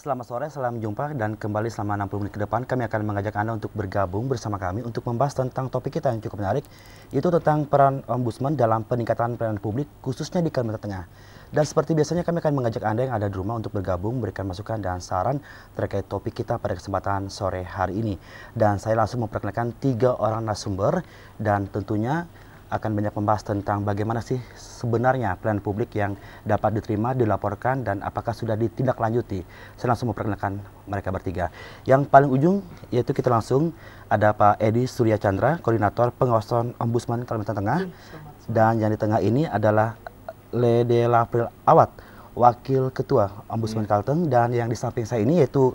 Selamat sore, salam jumpa dan kembali selama 60 menit ke depan kami akan mengajak Anda untuk bergabung bersama kami untuk membahas tentang topik kita yang cukup menarik, yaitu tentang peran Ombudsman dalam peningkatan pelayanan publik khususnya di Kalimantan Tengah. Dan seperti biasanya kami akan mengajak Anda yang ada di rumah untuk bergabung, berikan masukan dan saran terkait topik kita pada kesempatan sore hari ini. Dan saya langsung memperkenalkan 3 orang narasumber dan tentunya akan banyak membahas tentang bagaimana sih sebenarnya pelayanan publik yang dapat diterima, dilaporkan, dan apakah sudah ditindaklanjuti. Saya langsung memperkenalkan mereka bertiga. Yang paling ujung yaitu kita langsung ada Pak Edi Surya Chandra, Koordinator Pengawasan Ombudsman Kalimantan Tengah. Dan yang di tengah ini adalah Lede Lapril Awat, Wakil Ketua Ombudsman Kalteng. Dan yang di samping saya ini yaitu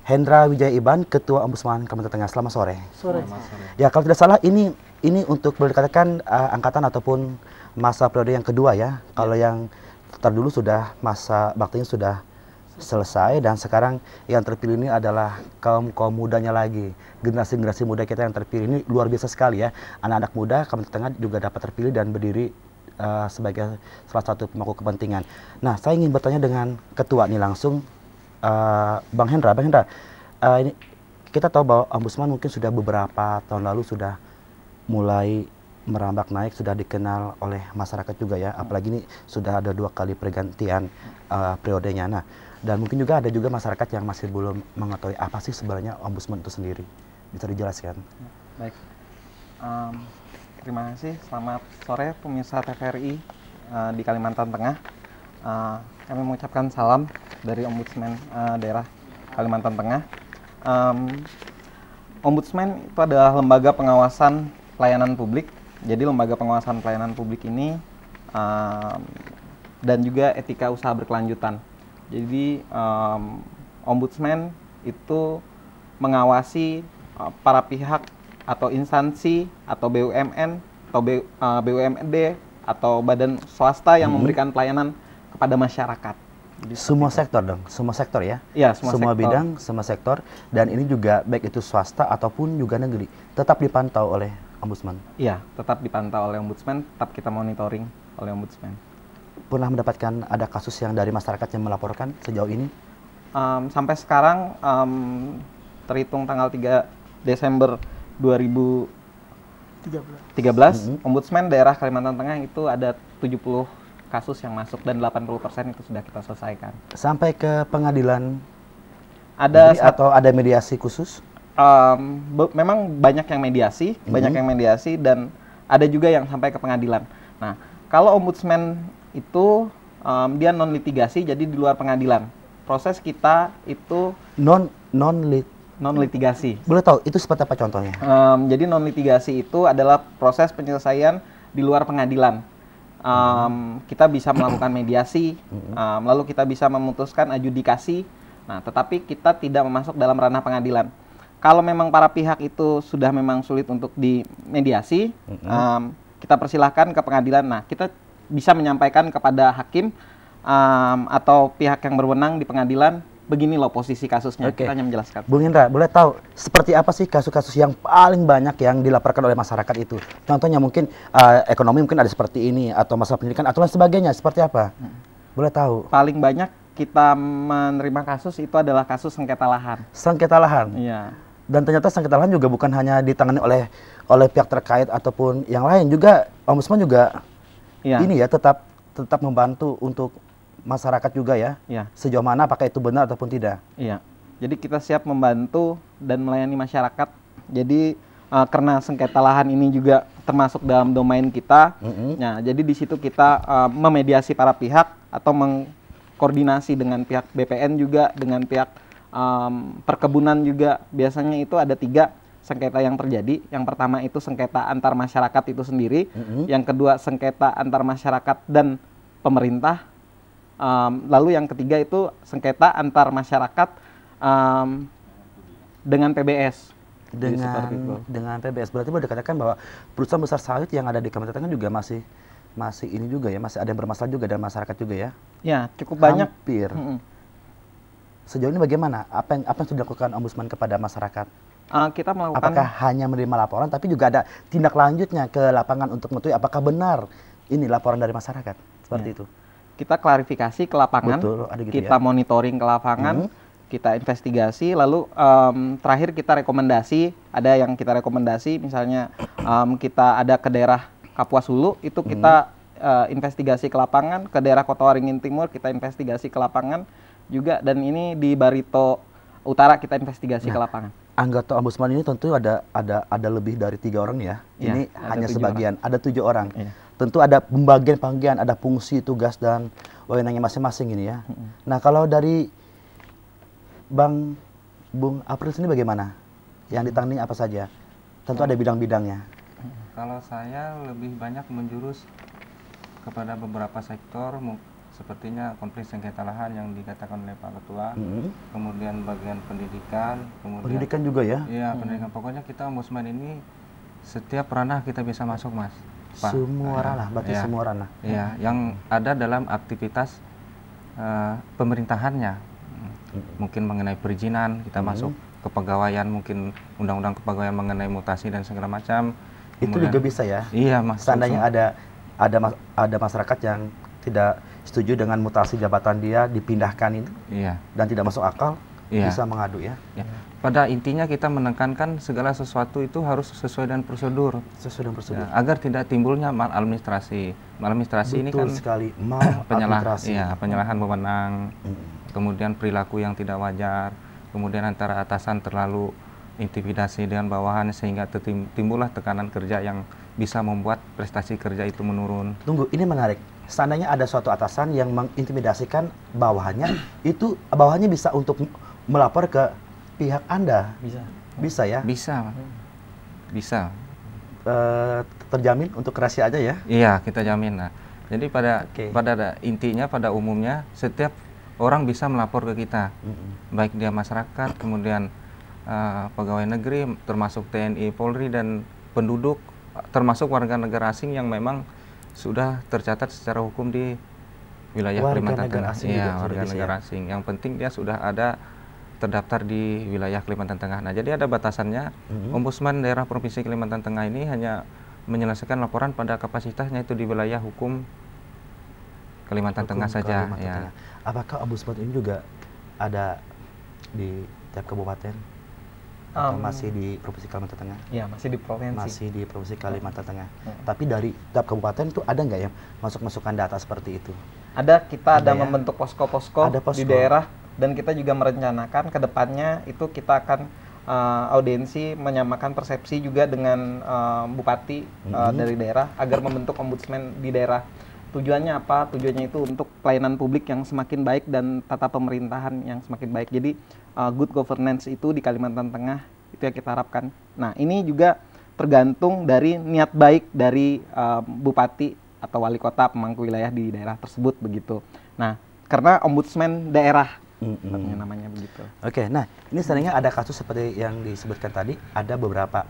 Hendra Wijaya Iban, Ketua Ombudsman Kalimantan Tengah. Selamat sore. Sore. Ya, kalau tidak salah ini untuk boleh dikatakan angkatan ataupun masa periode yang kedua ya. Kalau yang terdulu sudah masa baktinya sudah selesai dan sekarang yang terpilih ini adalah kaum mudanya lagi. Generasi muda kita yang terpilih ini luar biasa sekali ya. Anak-anak muda Kalimantan Tengah juga dapat terpilih dan berdiri sebagai salah satu pemangku kepentingan. Nah, saya ingin bertanya dengan ketua nih langsung, Bang Hendra. Ini kita tahu bahwa Ombudsman mungkin sudah beberapa tahun lalu sudah mulai merambak naik, sudah dikenal oleh masyarakat juga ya, apalagi ini sudah ada 2 kali pergantian periodenya. Nah, dan mungkin juga ada juga masyarakat yang masih belum mengetahui apa sih sebenarnya Ombudsman itu sendiri. Bisa dijelaskan? Baik, terima kasih. Selamat sore pemirsa TVRI di Kalimantan Tengah. Kami mengucapkan salam dari Ombudsman daerah Kalimantan Tengah. Ombudsman itu adalah lembaga pengawasan pelayanan publik. Jadi lembaga pengawasan pelayanan publik ini dan juga etika usaha berkelanjutan. Jadi Ombudsman itu mengawasi para pihak atau instansi atau BUMN atau BUMD atau badan swasta yang memberikan pelayanan kepada masyarakat. Jadi semua sektor dong, semua sektor ya? Iya, semua bidang, semua sektor, dan ini juga baik itu swasta ataupun juga negeri, tetap dipantau oleh Ombudsman? Iya, tetap dipantau oleh Ombudsman, tetap kita monitoring oleh Ombudsman. Pernah mendapatkan ada kasus yang dari masyarakat yang melaporkan sejauh ini? Sampai sekarang terhitung tanggal 3 Desember 2013, Ombudsman daerah Kalimantan Tengah itu ada 70 kasus yang masuk dan 80% itu sudah kita selesaikan. Sampai ke pengadilan ada atau ada mediasi khusus? Memang banyak yang mediasi, dan ada juga yang sampai ke pengadilan. Nah, kalau Ombudsman itu dia non litigasi, jadi di luar pengadilan. Proses kita itu non litigasi. Boleh tahu itu seperti apa contohnya? Jadi non litigasi itu adalah proses penyelesaian di luar pengadilan. Kita bisa melakukan mediasi, lalu kita bisa memutuskan adjudikasi. Nah, tetapi kita tidak masuk dalam ranah pengadilan. Kalau memang para pihak itu sudah memang sulit untuk dimediasi, kita persilahkan ke pengadilan. Nah, kita bisa menyampaikan kepada hakim atau pihak yang berwenang di pengadilan, begini loh posisi kasusnya. Kita hanya menjelaskan. Bung Indra, boleh tahu seperti apa sih kasus-kasus yang paling banyak yang dilaporkan oleh masyarakat itu? Contohnya mungkin ekonomi mungkin ada seperti ini, atau masalah pendidikan, atau lain sebagainya, seperti apa? Boleh tahu? Paling banyak kita menerima kasus itu adalah kasus sengketa lahan. Sengketa lahan? Iya. Dan ternyata sengketa lahan juga bukan hanya ditangani oleh pihak terkait ataupun yang lain, juga Ombudsman juga ini ya tetap membantu untuk masyarakat juga ya. Sejauh mana apakah itu benar ataupun tidak? Iya. Jadi kita siap membantu dan melayani masyarakat. Jadi karena sengketa lahan ini juga termasuk dalam domain kita. Nah, jadi di situ kita memediasi para pihak atau mengkoordinasi dengan pihak BPN juga, dengan pihak perkebunan juga. Biasanya itu ada 3 sengketa yang terjadi. Yang pertama itu sengketa antar masyarakat itu sendiri. Yang kedua sengketa antar masyarakat dan pemerintah. Lalu yang ketiga itu sengketa antar masyarakat dengan PBS. Dengan PBS berarti boleh dikatakan bahwa perusahaan besar sawit yang ada di Kalimantan Tengah juga masih ini juga ya, masih ada yang bermasalah juga dan masyarakat juga ya? Ya, cukup banyak. Hampir. Sejauh ini bagaimana? Apa yang sudah dilakukan Ombudsman kepada masyarakat? Kita melakukan. Apakah hanya menerima laporan, tapi juga ada tindak lanjutnya ke lapangan untuk mengetahui apakah benar ini laporan dari masyarakat? Seperti itu. Kita klarifikasi ke lapangan, Betul, ada gitu kita ya? monitoring ke lapangan, kita investigasi, lalu terakhir kita rekomendasi. Ada yang kita rekomendasi, misalnya kita ada ke daerah Kapuas Hulu, itu kita investigasi ke lapangan, ke daerah Kota Waringin Timur kita investigasi ke lapangan juga, dan ini di Barito Utara kita investigasi ke lapangan. Anggota Ombudsman ini tentu ada lebih dari 3 orang ya. Ini hanya sebagian, ada 7 orang. Tentu ada pembagian, ada fungsi, tugas dan wewenangnya masing-masing ini ya. Nah, kalau dari Bung April sini bagaimana? Yang ditangani apa saja? Tentu ada bidang-bidangnya. Kalau saya lebih banyak menjurus kepada beberapa sektor, sepertinya konflik sengketa lahan yang dikatakan oleh Pak Ketua, kemudian bagian pendidikan, kemudian pendidikan juga ya? Iya, pendidikan. Pokoknya kita Ombudsman ini setiap ranah kita bisa masuk, Mas. Pak. Semua ranah, berarti semua ranah. Iya, yang ada dalam aktivitas pemerintahannya. Mungkin mengenai perizinan, kita masuk kepegawaian, mungkin undang-undang kepegawaian mengenai mutasi dan segala macam. Itu juga bisa ya? Iya, Mas. Seandainya ada masyarakat yang tidak setuju dengan mutasi jabatan dia dipindahkan itu, dan tidak masuk akal, bisa mengadu ya? Pada intinya kita menekankan segala sesuatu itu harus sesuai dengan prosedur. Sesuai dengan prosedur. Agar tidak timbulnya maladministrasi. Maladministrasi ini kan sekali, penyalahan wewenang, kemudian perilaku yang tidak wajar, kemudian antara atasan terlalu intimidasi dengan bawahan sehingga timbullah tekanan kerja yang bisa membuat prestasi kerja itu menurun. Tunggu, ini menarik. Seandainya ada suatu atasan yang mengintimidasikan bawahannya, itu bawahannya bisa untuk melapor ke pihak Anda? Bisa ya? Bisa. Bisa. Terjamin untuk rahasia aja ya? Iya, kita jamin. Nah, jadi pada intinya, pada umumnya, setiap orang bisa melapor ke kita. Baik dia masyarakat, kemudian pegawai negeri, termasuk TNI, Polri, dan penduduk, termasuk warga negara asing yang memang sudah tercatat secara hukum di wilayah Kalimantan Tengah. Iya, warga negara asing. Yang penting dia sudah ada terdaftar di wilayah Kalimantan Tengah. Nah, jadi ada batasannya. Ombudsman daerah Provinsi Kalimantan Tengah ini hanya menyelesaikan laporan pada kapasitasnya itu di wilayah hukum Kalimantan Tengah saja. Ya. Apakah Ombudsman ini juga ada di tiap kabupaten? Atau masih di Provinsi Kalimantan Tengah? Iya, masih di provinsi. Masih di Provinsi Kalimantan Tengah. Tapi dari tiap kabupaten itu ada nggak yang masuk-masukan data seperti itu? Ada, kita ada membentuk posko-posko di daerah, dan kita juga merencanakan ke depannya itu kita akan audiensi menyamakan persepsi juga dengan bupati dari daerah agar membentuk ombudsman di daerah. Tujuannya apa? Tujuannya itu untuk pelayanan publik yang semakin baik dan tata pemerintahan yang semakin baik. Jadi good governance itu di Kalimantan Tengah itu yang kita harapkan. Nah, ini juga tergantung dari niat baik dari bupati atau wali kota, pemangku wilayah di daerah tersebut begitu. Nah, karena ombudsman daerah namanya begitu. Oke, nah ini sebenarnya ada kasus seperti yang disebutkan tadi, ada beberapa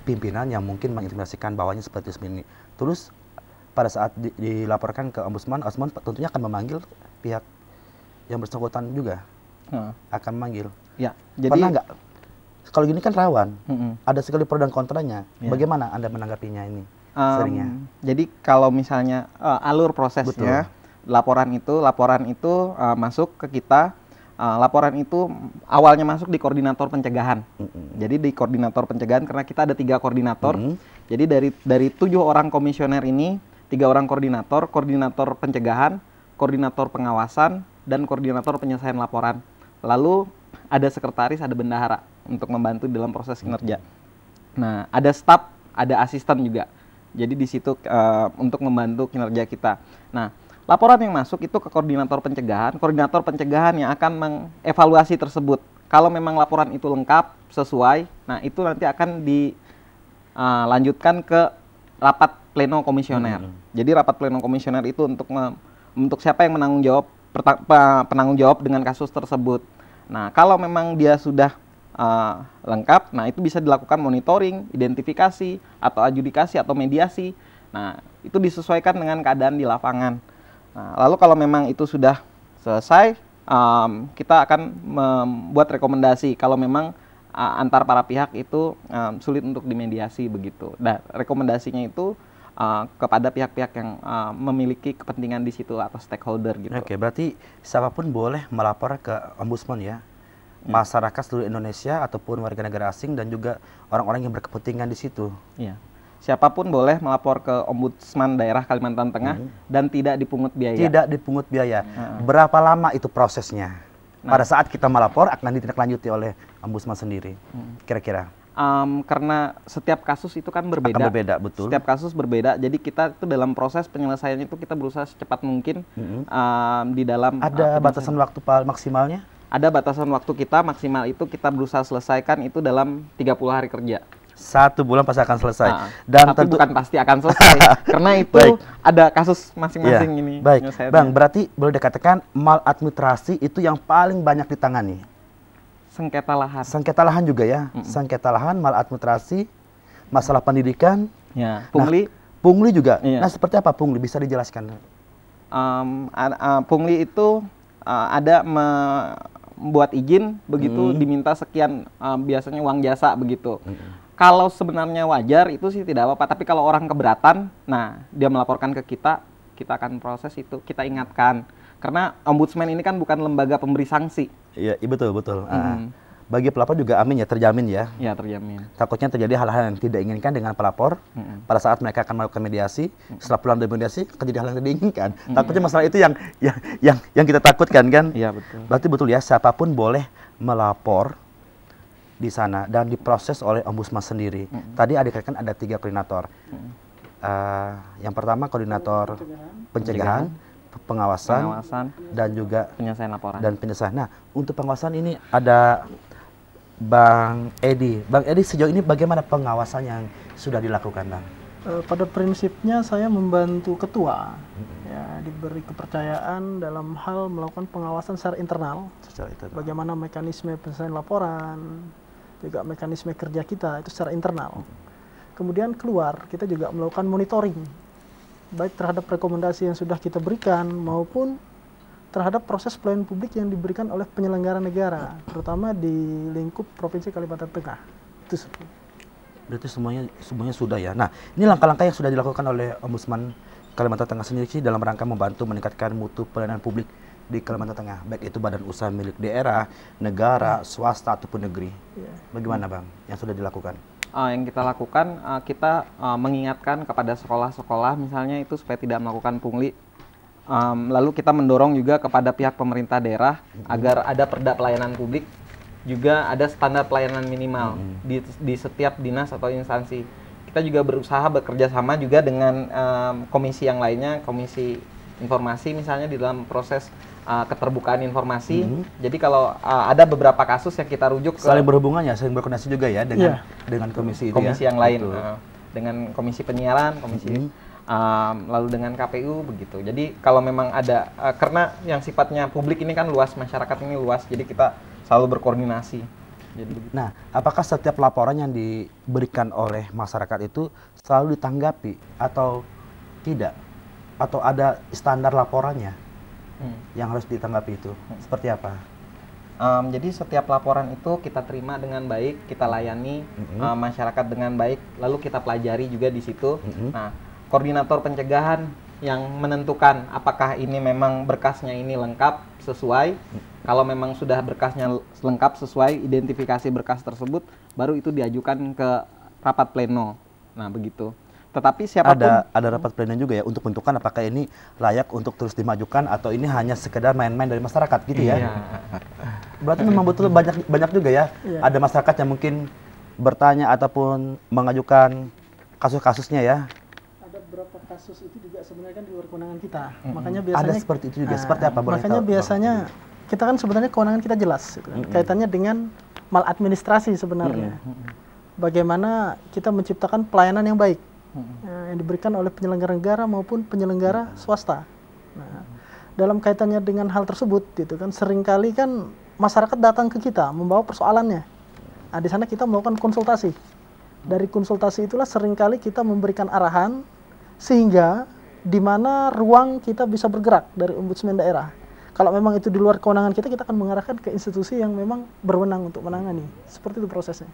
pimpinan yang mungkin mengintimidasikan bawahnya seperti ini. Terus pada saat dilaporkan ke ombudsman tentunya akan memanggil pihak yang bersangkutan juga, akan memanggil. Ya, jadi pernah nggak? Kalau gini kan rawan, ada sekali pro dan kontranya. Bagaimana Anda menanggapinya ini? Seringnya. Jadi kalau misalnya alur prosesnya, laporan itu masuk ke kita. Laporan itu awalnya masuk di koordinator pencegahan. Jadi di koordinator pencegahan, karena kita ada 3 koordinator. Jadi dari 7 orang komisioner ini, 3 orang koordinator pencegahan, koordinator pengawasan, dan koordinator penyelesaian laporan. Lalu ada sekretaris, ada bendahara untuk membantu dalam proses kinerja. Nah, ada staf, ada asisten juga. Jadi di situ untuk membantu kinerja kita. Nah, laporan yang masuk itu ke koordinator pencegahan yang akan mengevaluasi tersebut. Kalau memang laporan itu lengkap, sesuai, nah itu nanti akan dilanjutkan ke rapat pleno komisioner. Jadi rapat pleno komisioner itu untuk siapa yang penanggung jawab dengan kasus tersebut. Nah, kalau memang dia sudah lengkap, nah itu bisa dilakukan monitoring, identifikasi, atau adjudikasi, atau mediasi. Nah, itu disesuaikan dengan keadaan di lapangan. Nah, lalu kalau memang itu sudah selesai, kita akan membuat rekomendasi kalau memang antar para pihak itu sulit untuk dimediasi begitu. Nah, rekomendasinya itu kepada pihak-pihak yang memiliki kepentingan di situ atau stakeholder gitu. Oke, berarti siapapun boleh melapor ke ombudsman ya? Masyarakat seluruh Indonesia ataupun warga negara asing dan juga orang-orang yang berkepentingan di situ. Iya. Siapapun boleh melapor ke Ombudsman Daerah Kalimantan Tengah dan tidak dipungut biaya. Tidak dipungut biaya. Berapa lama itu prosesnya? Pada saat kita melapor akan ditindaklanjuti oleh ombudsman sendiri. Kira-kira? Karena setiap kasus itu kan berbeda. Akan berbeda, betul. Setiap kasus berbeda. Jadi kita itu dalam proses penyelesaiannya itu kita berusaha secepat mungkin di dalam. Ada batasan waktu maksimalnya? Ada batasan waktu kita maksimal itu kita berusaha selesaikan itu dalam 30 hari kerja. 1 bulan pasti akan selesai. Dan tapi bukan pasti akan selesai karena itu ada kasus masing-masing ini. Baik, Bang, berarti boleh dikatakan maladministrasi itu yang paling banyak ditangani. Sengketa lahan. Sengketa lahan juga ya. Sengketa lahan, maladministrasi, masalah pendidikan. Ya. Pungli. Pungli juga. Iya. Nah, seperti apa pungli? Bisa dijelaskan? Pungli itu ada membuat izin begitu diminta sekian biasanya uang jasa begitu. Kalau sebenarnya wajar itu sih tidak apa-apa, tapi kalau orang keberatan, nah dia melaporkan ke kita akan proses itu, kita ingatkan. Karena ombudsman ini kan bukan lembaga pemberi sanksi. Iya, betul. Bagi pelapor juga amin ya, terjamin ya. Ya, terjamin. Takutnya terjadi hal-hal yang tidak diinginkan dengan pelapor pada saat mereka akan melakukan mediasi. Setelah pulang dari mediasi, terjadi hal yang tidak diinginkan. Takutnya masalah itu yang kita takutkan kan? Iya, betul. Berarti betul ya, siapapun boleh melapor di sana dan diproses oleh ombudsman sendiri. Tadi dikatakan ada 3 koordinator. Yang pertama koordinator pencegahan, pengawasan, dan juga penyelesaian laporan. Dan penyelesaian. Nah, untuk pengawasan ini ada Bang Edi. Bang Edi, sejauh ini bagaimana pengawasan yang sudah dilakukan, Bang? Pada prinsipnya saya membantu ketua, ya, diberi kepercayaan dalam hal melakukan pengawasan secara internal. Bagaimana mekanisme penyelesaian laporan, juga mekanisme kerja kita itu secara internal. Kemudian keluar, kita juga melakukan monitoring, baik terhadap rekomendasi yang sudah kita berikan maupun terhadap proses pelayanan publik yang diberikan oleh penyelenggara negara, terutama di lingkup Provinsi Kalimantan Tengah. Itu berarti semuanya sudah ya. Nah, ini langkah-langkah yang sudah dilakukan oleh Ombudsman Kalimantan Tengah sendiri sih dalam rangka membantu meningkatkan mutu pelayanan publik di Kalimantan Tengah, baik itu badan usaha milik daerah, negara, swasta ataupun negeri. Bagaimana, Bang, yang sudah dilakukan? Yang kita lakukan, kita mengingatkan kepada sekolah-sekolah misalnya itu supaya tidak melakukan pungli. Lalu kita mendorong juga kepada pihak pemerintah daerah agar ada perda pelayanan publik, juga ada standar pelayanan minimal di setiap dinas atau instansi. Kita juga berusaha bekerja sama juga dengan komisi yang lainnya, komisi informasi misalnya di dalam proses keterbukaan informasi. Jadi kalau ada beberapa kasus yang kita rujuk saling berhubungan ya, saling berkoordinasi juga ya dengan komisi itu komisi yang lain, dengan komisi penyiaran, komisi lalu dengan KPU begitu. Jadi kalau memang ada karena yang sifatnya publik ini kan luas, masyarakat ini luas, jadi kita selalu berkoordinasi. Jadi nah, apakah setiap laporan yang diberikan oleh masyarakat itu selalu ditanggapi atau tidak? Atau ada standar laporannya yang harus ditanggapi itu? Seperti apa? Jadi setiap laporan itu kita terima dengan baik, kita layani masyarakat dengan baik, lalu kita pelajari juga di situ. Nah, koordinator pencegahan yang menentukan apakah ini memang berkasnya ini lengkap, sesuai. Kalau memang sudah berkasnya lengkap, sesuai, identifikasi berkas tersebut, baru itu diajukan ke rapat pleno. Nah, begitu. Tetapi siapapun ada rapat pleno juga ya untuk menentukan apakah ini layak untuk terus dimajukan atau ini hanya sekedar main-main dari masyarakat gitu ya. Berarti memang betul banyak juga ya. Ada masyarakat yang mungkin bertanya ataupun mengajukan kasus-kasusnya ya. Ada beberapa kasus itu juga sebenarnya kan di luar kewenangan kita. Makanya biasanya ada seperti itu juga. Seperti apa? Makanya biasanya kita kan sebenarnya kewenangan kita jelas gitu kan. Kaitannya dengan maladministrasi sebenarnya. Bagaimana kita menciptakan pelayanan yang baik yang diberikan oleh penyelenggara negara maupun penyelenggara swasta. Nah, dalam kaitannya dengan hal tersebut, gitu kan, seringkali kan masyarakat datang ke kita membawa persoalannya. Nah, di sana kita melakukan konsultasi. Dari konsultasi itulah seringkali kita memberikan arahan sehingga di mana ruang kita bisa bergerak dari ombudsman daerah. Kalau memang itu di luar kewenangan kita akan mengarahkan ke institusi yang memang berwenang untuk menangani. Seperti itu prosesnya.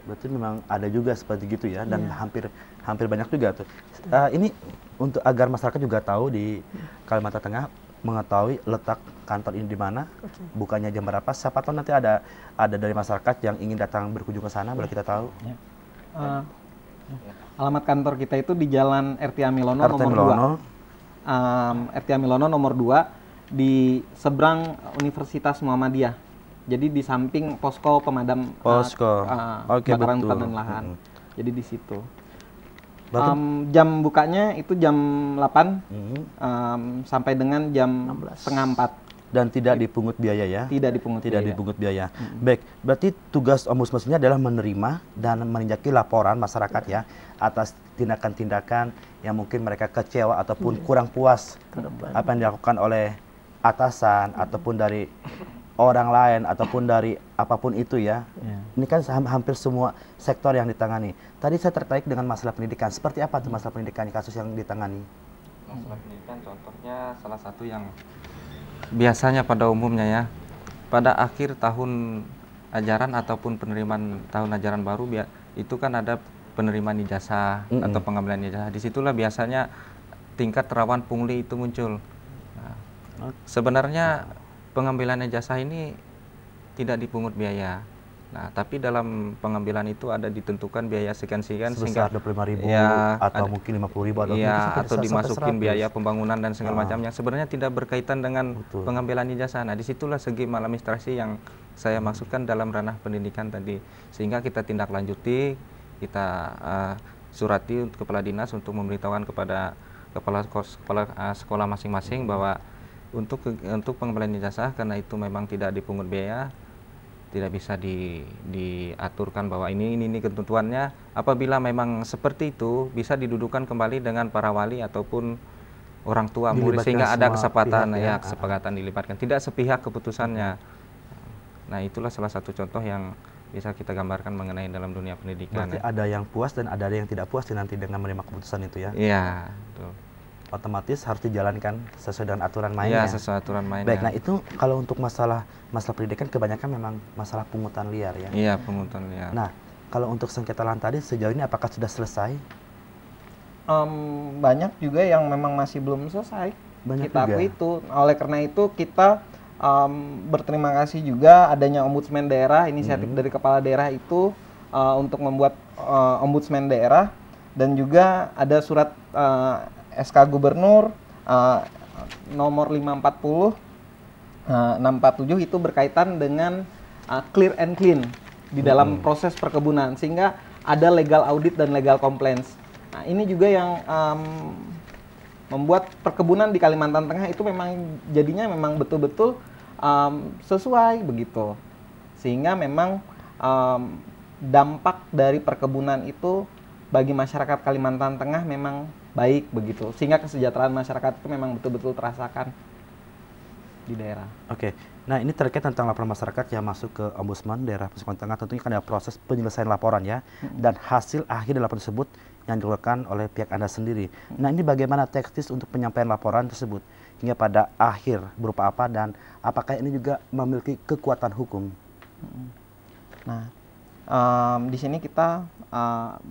Berarti memang ada juga seperti gitu ya, dan hampir banyak juga tuh. Ini untuk agar masyarakat juga tahu di Kalimantan Tengah mengetahui letak kantor ini di mana, bukanya jam berapa. Siapa tahu nanti ada dari masyarakat yang ingin datang berkunjung ke sana, boleh kita tahu. Alamat kantor kita itu di Jalan RT Amilono nomor 2. RT Amilono nomor 2 di seberang Universitas Muhammadiyah. Jadi di samping posko pemadam kebakaran hutan dan lahan. Jadi di situ. Jam bukanya itu jam 8 sampai dengan jam setengah 4. Dan tidak dipungut biaya ya? Tidak dipungut biaya. Baik, berarti tugas Ombudsman ini adalah menerima dan meninjaki laporan masyarakat ya atas tindakan-tindakan yang mungkin mereka kecewa ataupun kurang puas apa yang dilakukan oleh atasan ataupun dari orang lain ataupun dari apapun itu ya. Ini kan hampir semua sektor yang ditangani. Tadi saya tertarik dengan masalah pendidikan. Seperti apa tuh masalah pendidikan, kasus yang ditangani? Masalah pendidikan contohnya salah satu yang biasanya pada umumnya ya, pada akhir tahun ajaran ataupun penerimaan tahun ajaran baru itu kan ada penerimaan ijazah atau pengambilan ijazah. Disitulah biasanya tingkat rawan pungli itu muncul. Nah, sebenarnya pengambilan ijazah ini tidak dipungut biaya. Nah, tapi dalam pengambilan itu ada ditentukan biaya sekian-sekian sehingga 25.000 ya, atau mungkin 50.000 atau dimasukin biaya pembangunan dan segala macam yang sebenarnya tidak berkaitan dengan pengambilan ijazah. Nah, disitulah segi maladministrasi yang saya maksudkan dalam ranah pendidikan tadi, sehingga kita tindak lanjuti, kita surati kepala dinas untuk memberitahukan kepada kepala sekolah masing-masing bahwa untuk pengambilan ijazah karena itu memang tidak dipungut biaya, tidak bisa diaturkan bahwa ini ketentuannya. Apabila memang seperti itu bisa didudukan kembali dengan para wali ataupun orang tua murid sehingga ada kesepakatan kesepakatan dilibatkan, tidak sepihak keputusannya. Nah, itulah salah satu contoh yang bisa kita gambarkan mengenai dalam dunia pendidikan. Berarti ada yang puas dan ada yang tidak puas nanti dengan menerima keputusan itu ya? Iya, betul. Otomatis harus dijalankan sesuai dengan aturan mainnya. Iya, sesuai aturan mainnya. Baik, nah itu kalau untuk masalah pendidikan kebanyakan memang masalah pungutan liar ya. Iya, pungutan liar. Nah, kalau untuk sengketa lahan tadi sejauh ini apakah sudah selesai? Banyak juga yang memang masih belum selesai. Banyak kita juga. akui itu. Oleh karena itu kita berterima kasih juga adanya ombudsman daerah, inisiatif dari kepala daerah itu untuk membuat ombudsman daerah, dan juga ada surat SK Gubernur nomor 540 647 itu berkaitan dengan clear and clean di dalam proses perkebunan, sehingga ada legal audit dan legal compliance. Nah, ini juga yang membuat perkebunan di Kalimantan Tengah itu memang jadinya memang betul-betul sesuai begitu, sehingga memang dampak dari perkebunan itu bagi masyarakat Kalimantan Tengah memang baik begitu, sehingga kesejahteraan masyarakat itu memang betul-betul terasakan di daerah. Oke, nah ini terkait tentang laporan masyarakat yang masuk ke Ombudsman daerah Kalimantan Tengah, tentunya kan ada proses penyelesaian laporan ya, dan hasil akhir dari laporan tersebut yang dilakukan oleh pihak Anda sendiri. Nah, ini bagaimana teknis untuk penyampaian laporan tersebut hingga pada akhir berupa apa, dan apakah ini juga memiliki kekuatan hukum? Nah, di sini kita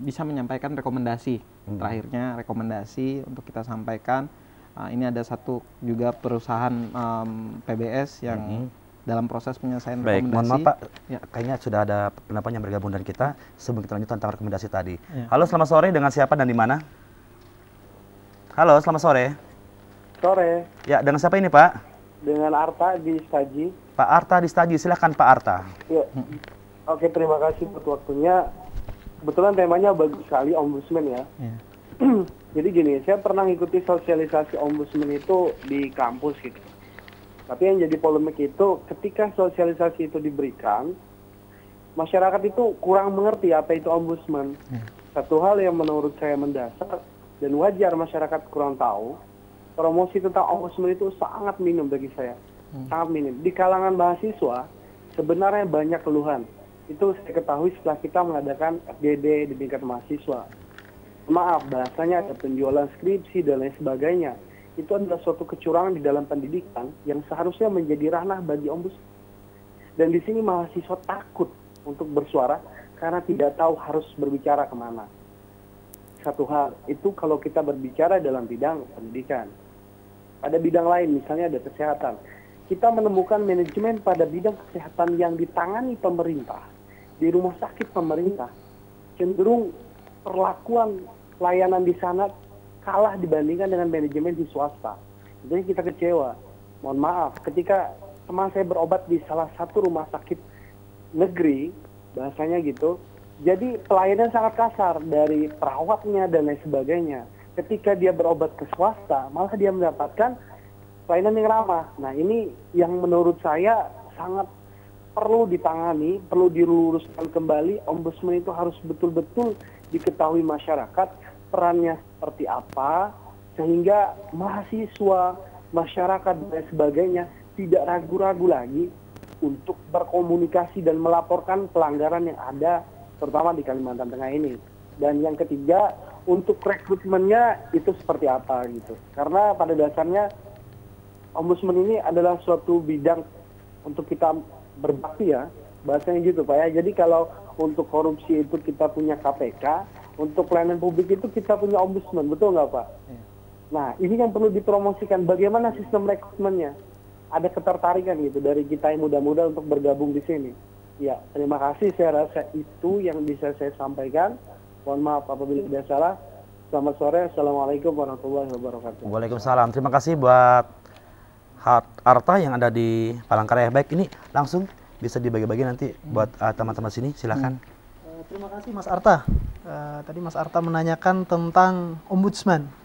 bisa menyampaikan rekomendasi. Terakhirnya rekomendasi untuk kita sampaikan. Ini ada satu juga perusahaan PBS yang dalam proses penyelesaian rekomendasi. Baik, mohon maaf Pak, kayaknya sudah ada pendapat yang bergabung dengan kita. Sebelum kita lanjut tentang rekomendasi tadi. Halo, selamat sore, dengan siapa dan di mana? Halo, selamat sore. Sore. Ya, dengan siapa ini Pak? Dengan Arta di Staji. Pak Arta di Staji, silahkan Pak Arta. Ya. Oke, terima kasih buat waktunya. Kebetulan temanya bagus sekali, Ombudsman ya. Jadi gini, saya pernah ngikuti sosialisasi Ombudsman itu di kampus gitu. Tapi yang jadi polemik itu ketika sosialisasi itu diberikan, masyarakat itu kurang mengerti apa itu Ombudsman. Satu hal yang menurut saya mendasar dan wajar masyarakat kurang tahu, promosi tentang Ombudsman itu sangat minim bagi saya. Sangat minim. Di kalangan mahasiswa sebenarnya banyak keluhan. Itu saya ketahui setelah kita mengadakan FGD di tingkat mahasiswa. Maaf, bahasanya ada penjualan skripsi dan lain sebagainya. Itu adalah suatu kecurangan di dalam pendidikan yang seharusnya menjadi ranah bagi Ombudsman. Dan di sini mahasiswa takut untuk bersuara karena tidak tahu harus berbicara kemana. Satu hal, itu kalau kita berbicara dalam bidang pendidikan. Pada bidang lain, misalnya ada kesehatan. Kita menemukan manajemen pada bidang kesehatan yang ditangani pemerintah, di rumah sakit pemerintah, cenderung perlakuan layanan di sana kalah dibandingkan dengan manajemen di swasta. Jadi kita kecewa. Mohon maaf, ketika teman saya berobat di salah satu rumah sakit negeri, bahasanya gitu, jadi pelayanan sangat kasar dari perawatnya dan lain sebagainya. Ketika dia berobat ke swasta, malah dia mendapatkan pelayanan yang ramah. Nah, ini yang menurut saya sangat perlu ditangani, perlu diluruskan kembali. Ombudsman itu harus betul-betul diketahui masyarakat perannya seperti apa, sehingga mahasiswa, masyarakat dan sebagainya tidak ragu-ragu lagi untuk berkomunikasi dan melaporkan pelanggaran yang ada, terutama di Kalimantan Tengah ini. Dan yang ketiga, untuk rekrutmennya itu seperti apa gitu. Karena pada dasarnya Ombudsman ini adalah suatu bidang untuk kita berbakti ya, bahasanya gitu Pak ya. Jadi kalau untuk korupsi itu kita punya KPK, untuk pelayanan publik itu kita punya Ombudsman, betul nggak Pak? Nah, ini yang perlu dipromosikan. Bagaimana sistem rekrutmennya? Ada ketertarikan gitu dari kita yang muda-muda untuk bergabung di sini. Ya, terima kasih. Saya rasa itu yang bisa saya sampaikan. Mohon maaf apabila tidak salah. Selamat sore. Assalamualaikum warahmatullahi wabarakatuh. Waalaikumsalam. Terima kasih buat Arta yang ada di Palangkaraya. Baik, ini langsung bisa dibagi-bagi nanti buat teman-teman sini. Silakan. Terima kasih Mas Arta. Tadi Mas Arta menanyakan tentang Ombudsman.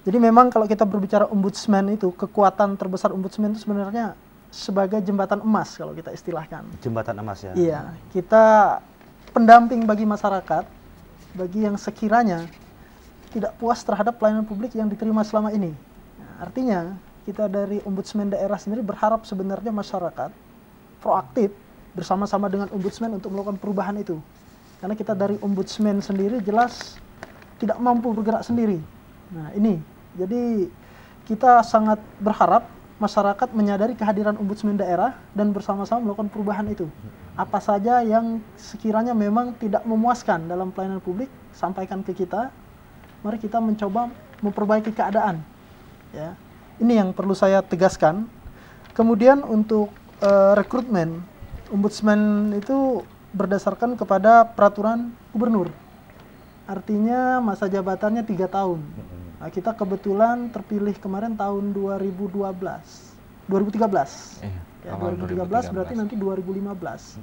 Jadi memang kalau kita berbicara Ombudsman itu, kekuatan terbesar Ombudsman itu sebenarnya sebagai jembatan emas kalau kita istilahkan. Jembatan emas ya? Iya, kita pendamping bagi masyarakat, bagi yang sekiranya tidak puas terhadap pelayanan publik yang diterima selama ini. Nah, artinya kita dari Ombudsman daerah sendiri berharap sebenarnya masyarakat proaktif bersama-sama dengan Ombudsman untuk melakukan perubahan itu. Karena kita dari Ombudsman sendiri jelas tidak mampu bergerak sendiri. Nah ini, jadi kita sangat berharap masyarakat menyadari kehadiran Ombudsman daerah dan bersama-sama melakukan perubahan itu. Apa saja yang sekiranya memang tidak memuaskan dalam pelayanan publik, sampaikan ke kita. Mari kita mencoba memperbaiki keadaan. Ya, ini yang perlu saya tegaskan. Kemudian untuk rekrutmen, Ombudsman itu berdasarkan kepada peraturan gubernur. Artinya masa jabatannya 3 tahun. Nah, kita kebetulan terpilih kemarin tahun 2013. Ya, 2013 berarti nanti 2015.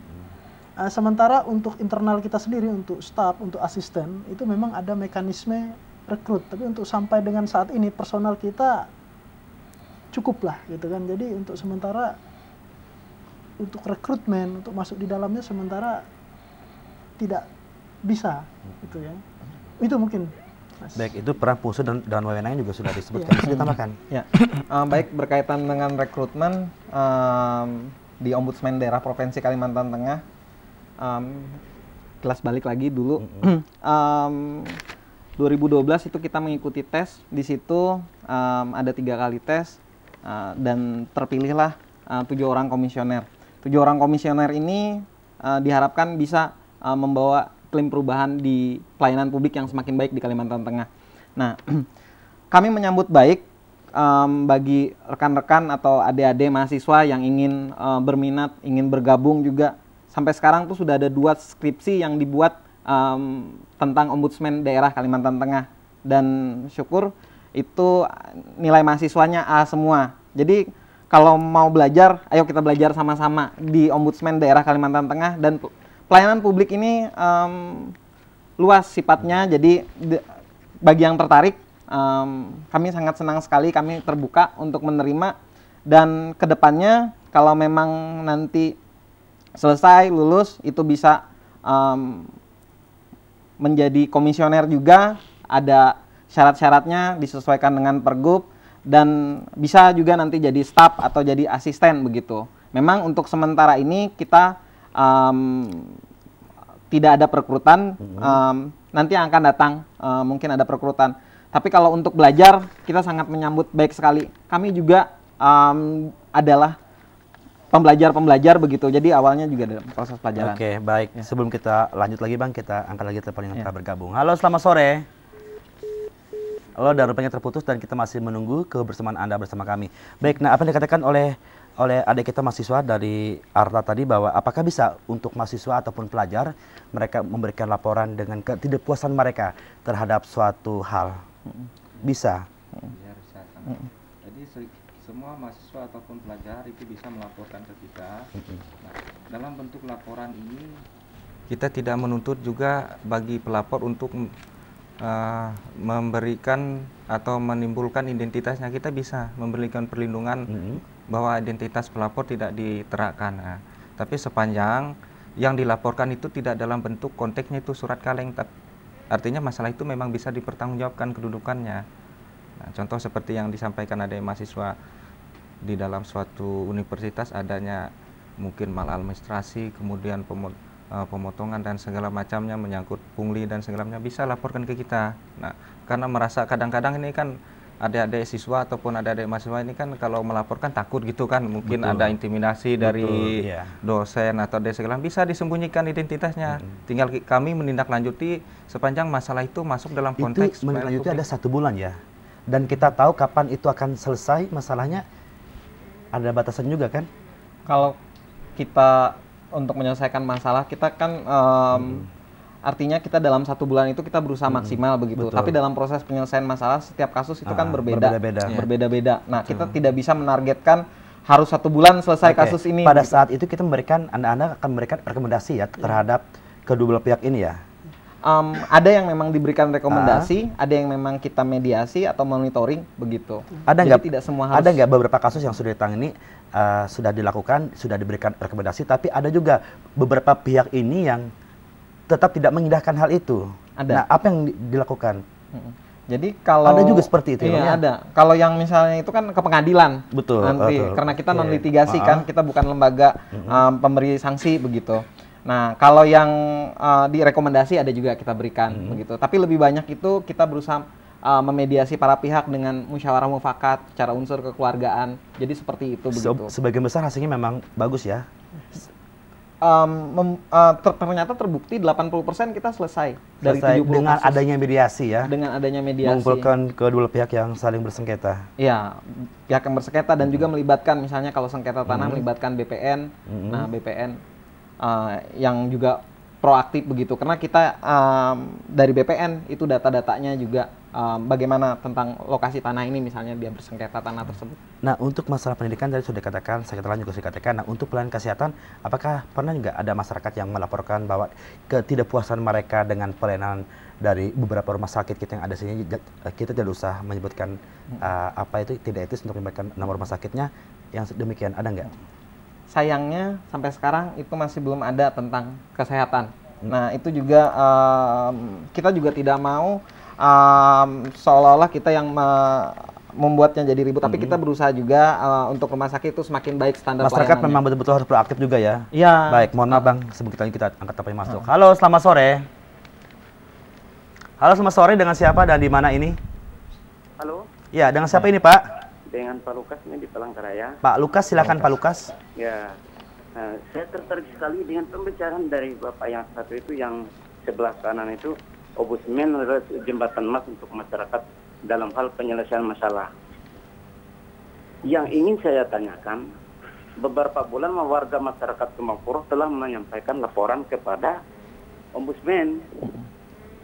Sementara untuk internal kita sendiri, untuk staf, untuk asisten, itu memang ada mekanisme rekrut. Tapi untuk sampai dengan saat ini personal kita cukup lah gitu kan. Jadi untuk sementara untuk rekrutmen, untuk masuk di dalamnya sementara tidak bisa gitu ya. Itu mungkin Mas. Baik, itu peran fungsi dan wewenangnya juga sudah disebutkan. Bisa ditambahkan? Ya, baik, berkaitan dengan rekrutmen di Ombudsman Daerah Provinsi Kalimantan Tengah, kelas balik lagi dulu. 2012 itu kita mengikuti tes. Di situ ada 3 kali tes dan terpilihlah 7 orang komisioner. 7 orang komisioner ini diharapkan bisa membawa iklim perubahan di pelayanan publik yang semakin baik di Kalimantan Tengah. Nah, kami menyambut baik bagi rekan-rekan atau adik-adik mahasiswa yang ingin berminat, ingin bergabung juga. Sampai sekarang tuh sudah ada 2 skripsi yang dibuat tentang Ombudsman Daerah Kalimantan Tengah. Dan syukur itu nilai mahasiswanya A semua. Jadi kalau mau belajar, ayo kita belajar sama-sama di Ombudsman Daerah Kalimantan Tengah. Dan pelayanan publik ini luas sifatnya, jadi bagi yang tertarik, kami sangat senang sekali, kami terbuka untuk menerima. Dan kedepannya kalau memang nanti selesai, lulus, itu bisa menjadi komisioner juga, ada syarat-syaratnya disesuaikan dengan Pergub, dan bisa juga nanti jadi staf atau jadi asisten begitu. Memang untuk sementara ini kita tidak ada perekrutan, nanti yang akan datang mungkin ada perekrutan. Tapi kalau untuk belajar kita sangat menyambut baik sekali. Kami juga adalah pembelajar begitu. Jadi awalnya juga dalam proses pelajaran. Oke, baik. Sebelum kita lanjut lagi Bang, kita angkat lagi telepon yang telah bergabung. Halo, selamat sore. Halo, dan rupanya terputus dan kita masih menunggu kebersamaan Anda bersama kami. Baik, nah apa yang dikatakan oleh adik kita mahasiswa dari Arta tadi bahwa apakah bisa untuk mahasiswa ataupun pelajar mereka memberikan laporan dengan ketidakpuasan mereka terhadap suatu hal? Bisa. Ya, bisa. Jadi semua mahasiswa ataupun pelajar itu bisa melaporkan ke kita. Nah, dalam bentuk laporan ini kita tidak menuntut juga bagi pelapor untuk memberikan atau menimbulkan identitasnya. Kita bisa memberikan perlindungan bahwa identitas pelapor tidak diterakkan. Nah, tapi sepanjang yang dilaporkan itu tidak dalam bentuk konteksnya itu surat kaleng, artinya masalah itu memang bisa dipertanggungjawabkan kedudukannya. Nah, contoh seperti yang disampaikan ada mahasiswa di dalam suatu universitas adanya mungkin maladministrasi, kemudian pemotongan dan segala macamnya, menyangkut pungli dan segalanya, bisa laporkan ke kita. Nah, karena merasa kadang-kadang ini kan adik-adik siswa ataupun adik-adik mahasiswa ini kan kalau melaporkan takut gitu kan, mungkin ada intimidasi dari dosen atau dari segala, bisa disembunyikan identitasnya. Tinggal kami menindaklanjuti sepanjang masalah itu masuk dalam konteks. Itu menindaklanjuti ada 1 bulan ya, dan kita tahu kapan itu akan selesai masalahnya, ada batasan juga kan? Kalau kita untuk menyelesaikan masalah, kita kan artinya kita dalam 1 bulan itu kita berusaha maksimal begitu. Betul. Tapi dalam proses penyelesaian masalah setiap kasus itu kan berbeda-beda. Nah, kita tidak bisa menargetkan harus 1 bulan selesai kasus ini. Pada saat itu kita memberikan, Anda akan memberikan rekomendasi ya terhadap kedua belah pihak ini ya. Ada yang memang diberikan rekomendasi, ada yang memang kita mediasi atau monitoring begitu. Ada nggak? Tidak semua harus. Ada nggak beberapa kasus yang sudah ditangani, sudah dilakukan, sudah diberikan rekomendasi, tapi ada juga beberapa pihak ini yang tetap tidak mengindahkan hal itu. Ada. Nah, apa yang dilakukan? Jadi kalau ada juga seperti itu. Iya, ada. Kalau yang misalnya itu kan ke pengadilan. Betul. Nanti karena kita non litigasi kan, kita bukan lembaga pemberi sanksi begitu. Nah, kalau yang direkomendasi ada juga kita berikan begitu. Tapi lebih banyak itu kita berusaha memediasi para pihak dengan musyawarah mufakat secara unsur kekeluargaan. Jadi seperti itu begitu. Sebagian besar hasilnya memang bagus ya. Ternyata terbukti 80% kita selesai dari 70 dengan kasus. adanya mediasi ya. Dengan adanya mediasi. Mengumpulkan kedua pihak yang saling bersengketa. Iya, pihak yang bersengketa dan juga melibatkan misalnya kalau sengketa tanah melibatkan BPN. Nah, BPN yang juga proaktif begitu, karena kita dari BPN itu data-datanya juga bagaimana tentang lokasi tanah ini misalnya dia bersengketa tanah tersebut. Nah, untuk masalah pendidikan tadi sudah dikatakan, sakit lain juga sudah dikatakan. Nah, untuk pelayanan kesehatan, apakah pernah juga ada masyarakat yang melaporkan bahwa ketidakpuasan mereka dengan pelayanan dari beberapa rumah sakit kita yang ada sini? Kita tidak usah menyebutkan apa itu tidak etis untuk menyebutkan nama rumah sakitnya, yang demikian ada nggak? Sayangnya sampai sekarang itu masih belum ada tentang kesehatan. Nah, itu juga kita juga tidak mau seolah-olah kita yang membuatnya jadi ribut, tapi kita berusaha juga untuk rumah sakit itu semakin baik standar pelayanannya. Masyarakat memang betul-betul harus proaktif juga ya? Iya. Baik, mohon maaf Bang, sebelum kita angkat telepon masuk. Halo, selamat sore. Halo, selamat sore, dengan siapa dan di mana ini? Halo. Ya, dengan siapa ini Pak? Dengan Pak Lukas ini di Palangkaraya. Pak Lukas, silakan Pak Lukas. Ya, saya tertarik sekali dengan pembicaraan dari Bapak yang satu itu, yang sebelah kanan itu, Ombudsman adalah jembatan emas untuk masyarakat dalam hal penyelesaian masalah. Yang ingin saya tanyakan, beberapa bulan warga masyarakat Tumapuro telah menyampaikan laporan kepada Ombudsman.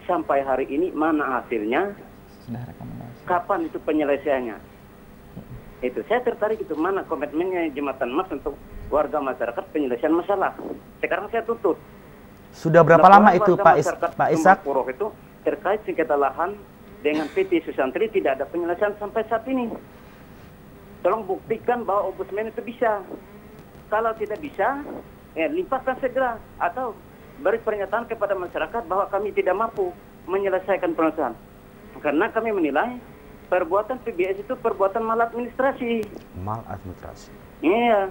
Sampai hari ini mana hasilnya? Kapan itu penyelesaiannya? Itu saya tertarik, itu mana komitmennya jembatan emas untuk warga masyarakat penyelesaian masalah. Sekarang saya tuntut. Sudah berapa lama itu Pak Ishak? Tumapuro itu terkait sengketa lahan dengan PT Susantri tidak ada penyelesaian sampai saat ini. Tolong buktikan bahwa Ombudsman itu bisa. Kalau tidak bisa, limpahkan segera atau beri pernyataan kepada masyarakat bahwa kami tidak mampu menyelesaikan permasalahan. Karena kami menilai perbuatan PBS itu perbuatan maladministrasi. Maladministrasi. Iya.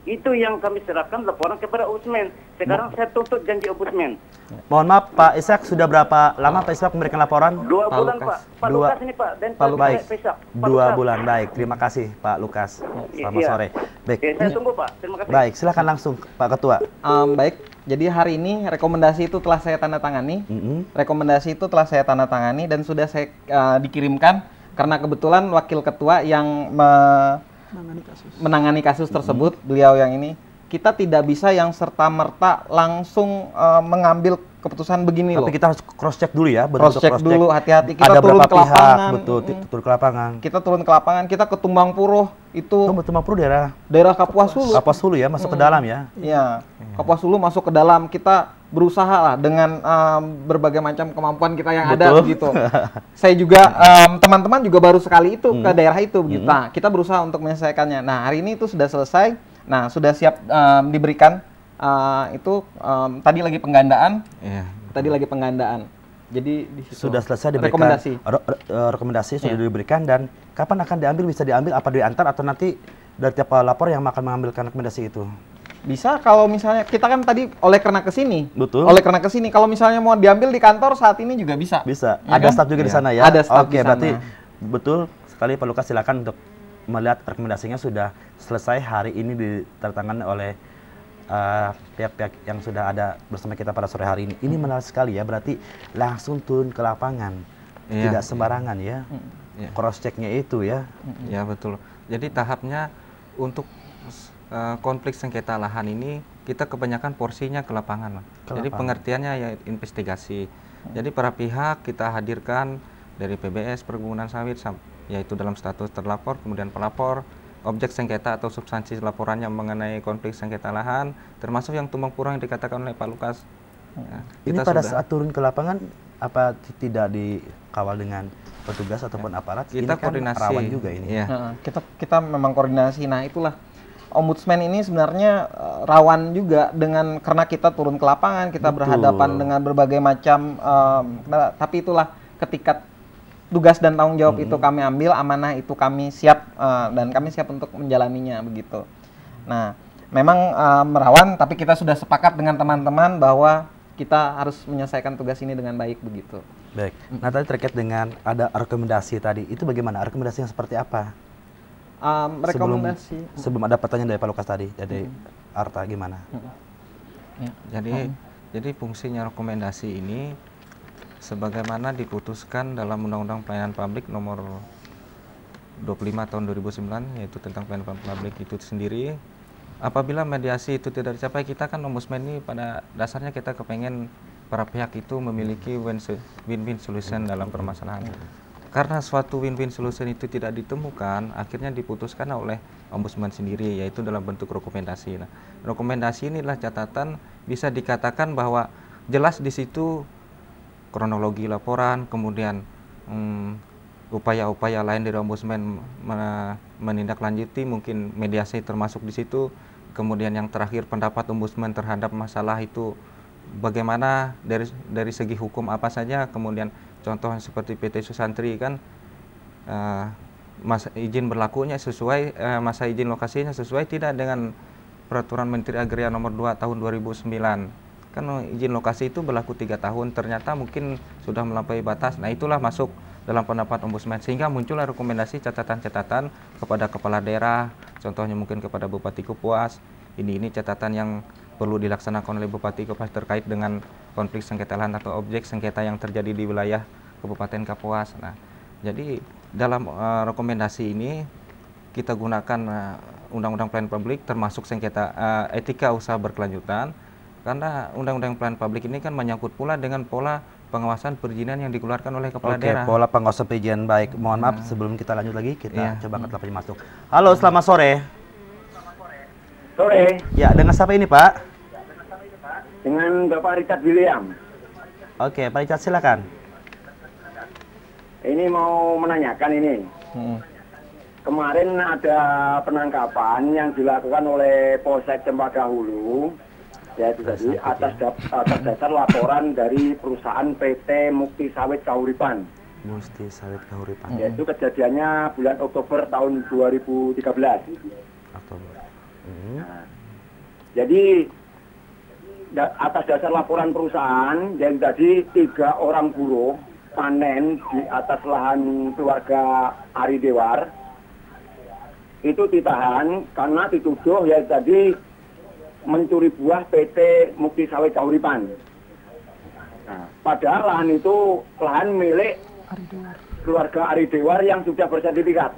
Itu yang kami serahkan laporan kepada Ombudsman. Sekarang saya tuntut janji Ombudsman. Mohon maaf Pak Ishak, sudah berapa lama Pak Ishak memberikan laporan? 2 bulan Pak. Pak Lukas ini Pak. Dan Pak Baik. Ishak. 2 bulan, baik. Terima kasih Pak Lukas. Selamat sore. Baik. Oke, saya tunggu Pak. Terima kasih. Baik, silakan langsung Pak Ketua. Baik, jadi hari ini rekomendasi itu telah saya tanda tangani. Rekomendasi itu telah saya tanda tangani dan sudah saya dikirimkan karena kebetulan wakil ketua yang menangani kasus tersebut, beliau yang ini, kita tidak bisa yang serta-merta langsung mengambil keputusan begini loh. Tapi kita harus cross check dulu ya, Cross check dulu, hati-hati. Kita ada turun berapa ke lapangan. betul, turun ke lapangan. Kita turun ke lapangan, kita ke Tumbang Puruh itu Tumbang Puruh daerah Kapuas Hulu. Kapuas Hulu ya, masuk ke dalam ya. Iya, Kapuas Hulu masuk ke dalam. Kita berusaha lah dengan berbagai macam kemampuan kita yang ada begitu. Saya juga teman-teman juga baru sekali itu ke daerah itu begitu. Nah, kita berusaha untuk menyelesaikannya. Nah, hari ini itu sudah selesai. Nah, sudah siap diberikan tadi lagi penggandaan. Tadi lagi penggandaan. Jadi di situ sudah selesai diberikan rekomendasi sudah diberikan, dan kapan akan diambil, bisa diambil apa diantar atau nanti dari tiap lapor yang akan mengambilkan rekomendasi itu? Bisa kalau misalnya kita kan tadi oleh karena kesini. Betul. Oleh karena kesini, kalau misalnya mau diambil di kantor saat ini juga bisa. Bisa. Ya Ada kan? staf juga di sana ya. Ada staf di sana. Berarti betul sekali Pak Lukas, silakan untuk melihat rekomendasinya sudah selesai hari ini ditandatangani oleh pihak-pihak yang sudah ada bersama kita pada sore hari ini. Ini menarik sekali ya, berarti langsung turun ke lapangan, tidak sembarangan ya. Cross checknya itu ya. Ya betul. Jadi tahapnya untuk konflik sengketa lahan ini kita kebanyakan porsinya ke lapangan. Jadi pengertiannya ya investigasi. Jadi para pihak kita hadirkan dari PBS Perkebunan Sawit, yaitu dalam status terlapor, kemudian pelapor, objek sengketa atau substansi laporannya mengenai konflik sengketa lahan, termasuk yang Tumbang Puruh yang dikatakan oleh Pak Lukas. Nah, ini pada saat turun ke lapangan apa tidak dikawal dengan petugas ataupun aparat? Kita ini kan koordinasi rawan juga ini. Nah, kita memang koordinasi. Nah, itulah Ombudsman ini sebenarnya rawan juga karena kita turun ke lapangan, kita berhadapan dengan berbagai macam tapi itulah ketika tugas dan tanggung jawab itu kami ambil, amanah itu kami siap dan kami siap untuk menjalaninya begitu. Nah, memang merawan, tapi kita sudah sepakat dengan teman-teman bahwa kita harus menyelesaikan tugas ini dengan baik begitu. Baik. Nah, tadi terkait dengan ada rekomendasi tadi, itu bagaimana? Rekomendasi yang seperti apa? Rekomendasi. Sebelum ada pertanyaan dari Pak Lukas tadi, dari Arta gimana? Jadi fungsinya rekomendasi ini sebagaimana diputuskan dalam Undang-Undang Pelayanan Publik nomor 25 tahun 2009, yaitu tentang pelayanan publik itu sendiri. Apabila mediasi itu tidak dicapai, kita kan Ombudsman ini pada dasarnya kita kepengen para pihak itu memiliki win-win solution dalam permasalahan. Karena suatu win-win solution itu tidak ditemukan, akhirnya diputuskan oleh Ombudsman sendiri, yaitu dalam bentuk rekomendasi. Nah, rekomendasi inilah catatan, bisa dikatakan bahwa jelas di situ kronologi laporan, kemudian upaya-upaya lain dari Ombudsman menindaklanjuti, mungkin mediasi termasuk di situ. Kemudian yang terakhir pendapat Ombudsman terhadap masalah itu bagaimana dari segi hukum apa saja. Kemudian contoh seperti PT Susantri kan masa izin berlakunya sesuai, masa izin lokasinya sesuai tidak dengan Peraturan Menteri Agraria nomor 2 tahun 2009. Kan izin lokasi itu berlaku 3 tahun, ternyata mungkin sudah melampaui batas. Nah, itulah masuk dalam pendapat Ombudsman, sehingga muncullah rekomendasi catatan-catatan kepada kepala daerah, contohnya mungkin kepada Bupati Kapuas. Ini catatan yang perlu dilaksanakan oleh Bupati Kapuas terkait dengan konflik sengketa lahan atau objek sengketa yang terjadi di wilayah Kabupaten Kapuas. Nah, jadi dalam rekomendasi ini kita gunakan Undang-Undang Pelayanan Publik termasuk sengketa etika usaha berkelanjutan. Karena Undang-Undang Pelayanan Publik ini kan menyangkut pula dengan pola pengawasan perizinan yang dikeluarkan oleh kepala daerah. Pola pengawasan perizinan, baik. Mohon maaf, sebelum kita lanjut lagi, kita coba angkat telepon masuk. Halo, selamat sore. Sore. Ya, dengan siapa ini, Pak? Dengan Bapak Richard William. Oke, Pak Richard, silakan. Ini mau menanyakan ini. Kemarin ada penangkapan yang dilakukan oleh Polsek Cempaka Hulu. Ya, itu tadi atas dasar laporan dari perusahaan PT Mukti Sawit Kahuripan. Mukti Sawit Kahuripan. Yaitu kejadiannya bulan Oktober tahun 2013. Oktober. Nah, jadi atas dasar laporan perusahaan yang tadi 3 orang buruh panen di atas lahan keluarga Ari Dewar itu ditahan karena dituduh ya tadi mencuri buah PT Mukti Sawit Kahuripan. Nah, padahal lahan itu lahan milik keluarga Ari Dewar yang sudah bersertifikat.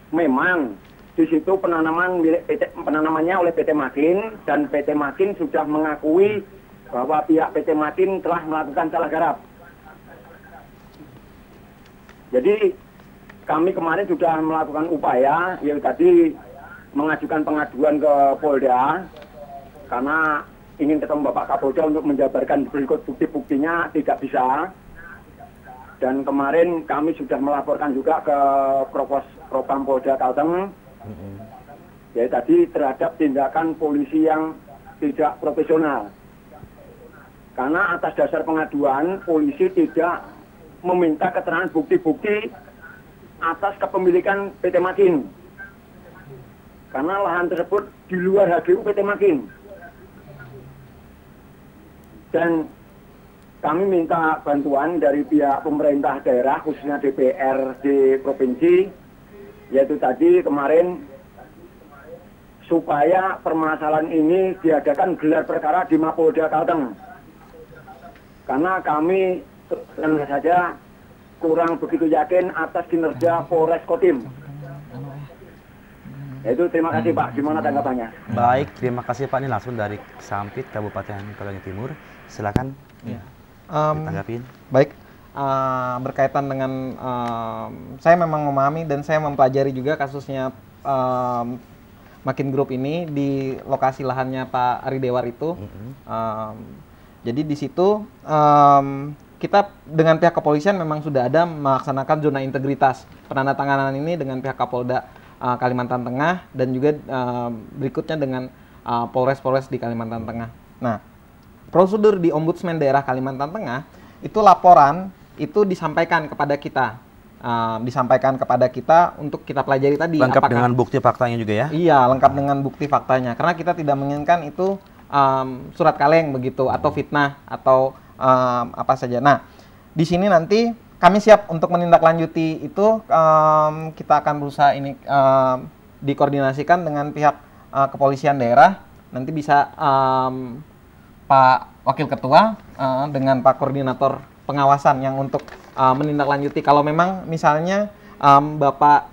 Memang di situ penanamannya oleh PT Makin, dan PT Makin sudah mengakui bahwa pihak PT Makin telah melakukan salah garap. Jadi kami kemarin sudah melakukan upaya, yaitu tadi mengajukan pengaduan ke Polda karena ingin ketemu Bapak Kapolda untuk menjabarkan berikut bukti-buktinya, tidak bisa. Dan kemarin kami sudah melaporkan juga ke Propam Polda Kalteng, yaitu tadi terhadap tindakan polisi yang tidak profesional. Karena atas dasar pengaduan, polisi tidak meminta keterangan bukti-bukti atas kepemilikan PT Makin. Karena lahan tersebut di luar HGU PT Makin. Dan kami minta bantuan dari pihak pemerintah daerah, khususnya DPRD provinsi, yaitu tadi kemarin supaya permasalahan ini diadakan gelar perkara di Mapolda Kalteng. Karena kami tentu saja kurang begitu yakin atas kinerja Polres Kodim. Itu terima kasih Pak, gimana tanggapannya? Baik, terima kasih Pak. Ini langsung dari Sampit, Kabupaten Kalteng Timur. Silakan ditanggapin. Baik, berkaitan dengan saya memang memahami dan saya mempelajari juga kasusnya Makin Group ini di lokasi lahannya Pak Ari Dewar itu. Jadi di situ kita dengan pihak kepolisian memang sudah ada melaksanakan zona integritas penandatanganan ini dengan pihak Kapolda Kalimantan Tengah dan juga berikutnya dengan Polres-Polres di Kalimantan Tengah. Nah, prosedur di Ombudsman Daerah Kalimantan Tengah itu laporan itu disampaikan kepada kita, untuk kita pelajari tadi. Lengkap dengan bukti faktanya juga ya? Iya, lengkap dengan bukti faktanya. Karena kita tidak menginginkan itu surat kaleng begitu atau fitnah atau apa saja. Nah, di sini nanti kami siap untuk menindaklanjuti itu. Kita akan berusaha ini dikoordinasikan dengan pihak kepolisian daerah. Nanti bisa Pak Wakil Ketua dengan Pak Koordinator Pengawasan yang untuk menindaklanjuti kalau memang misalnya Bapak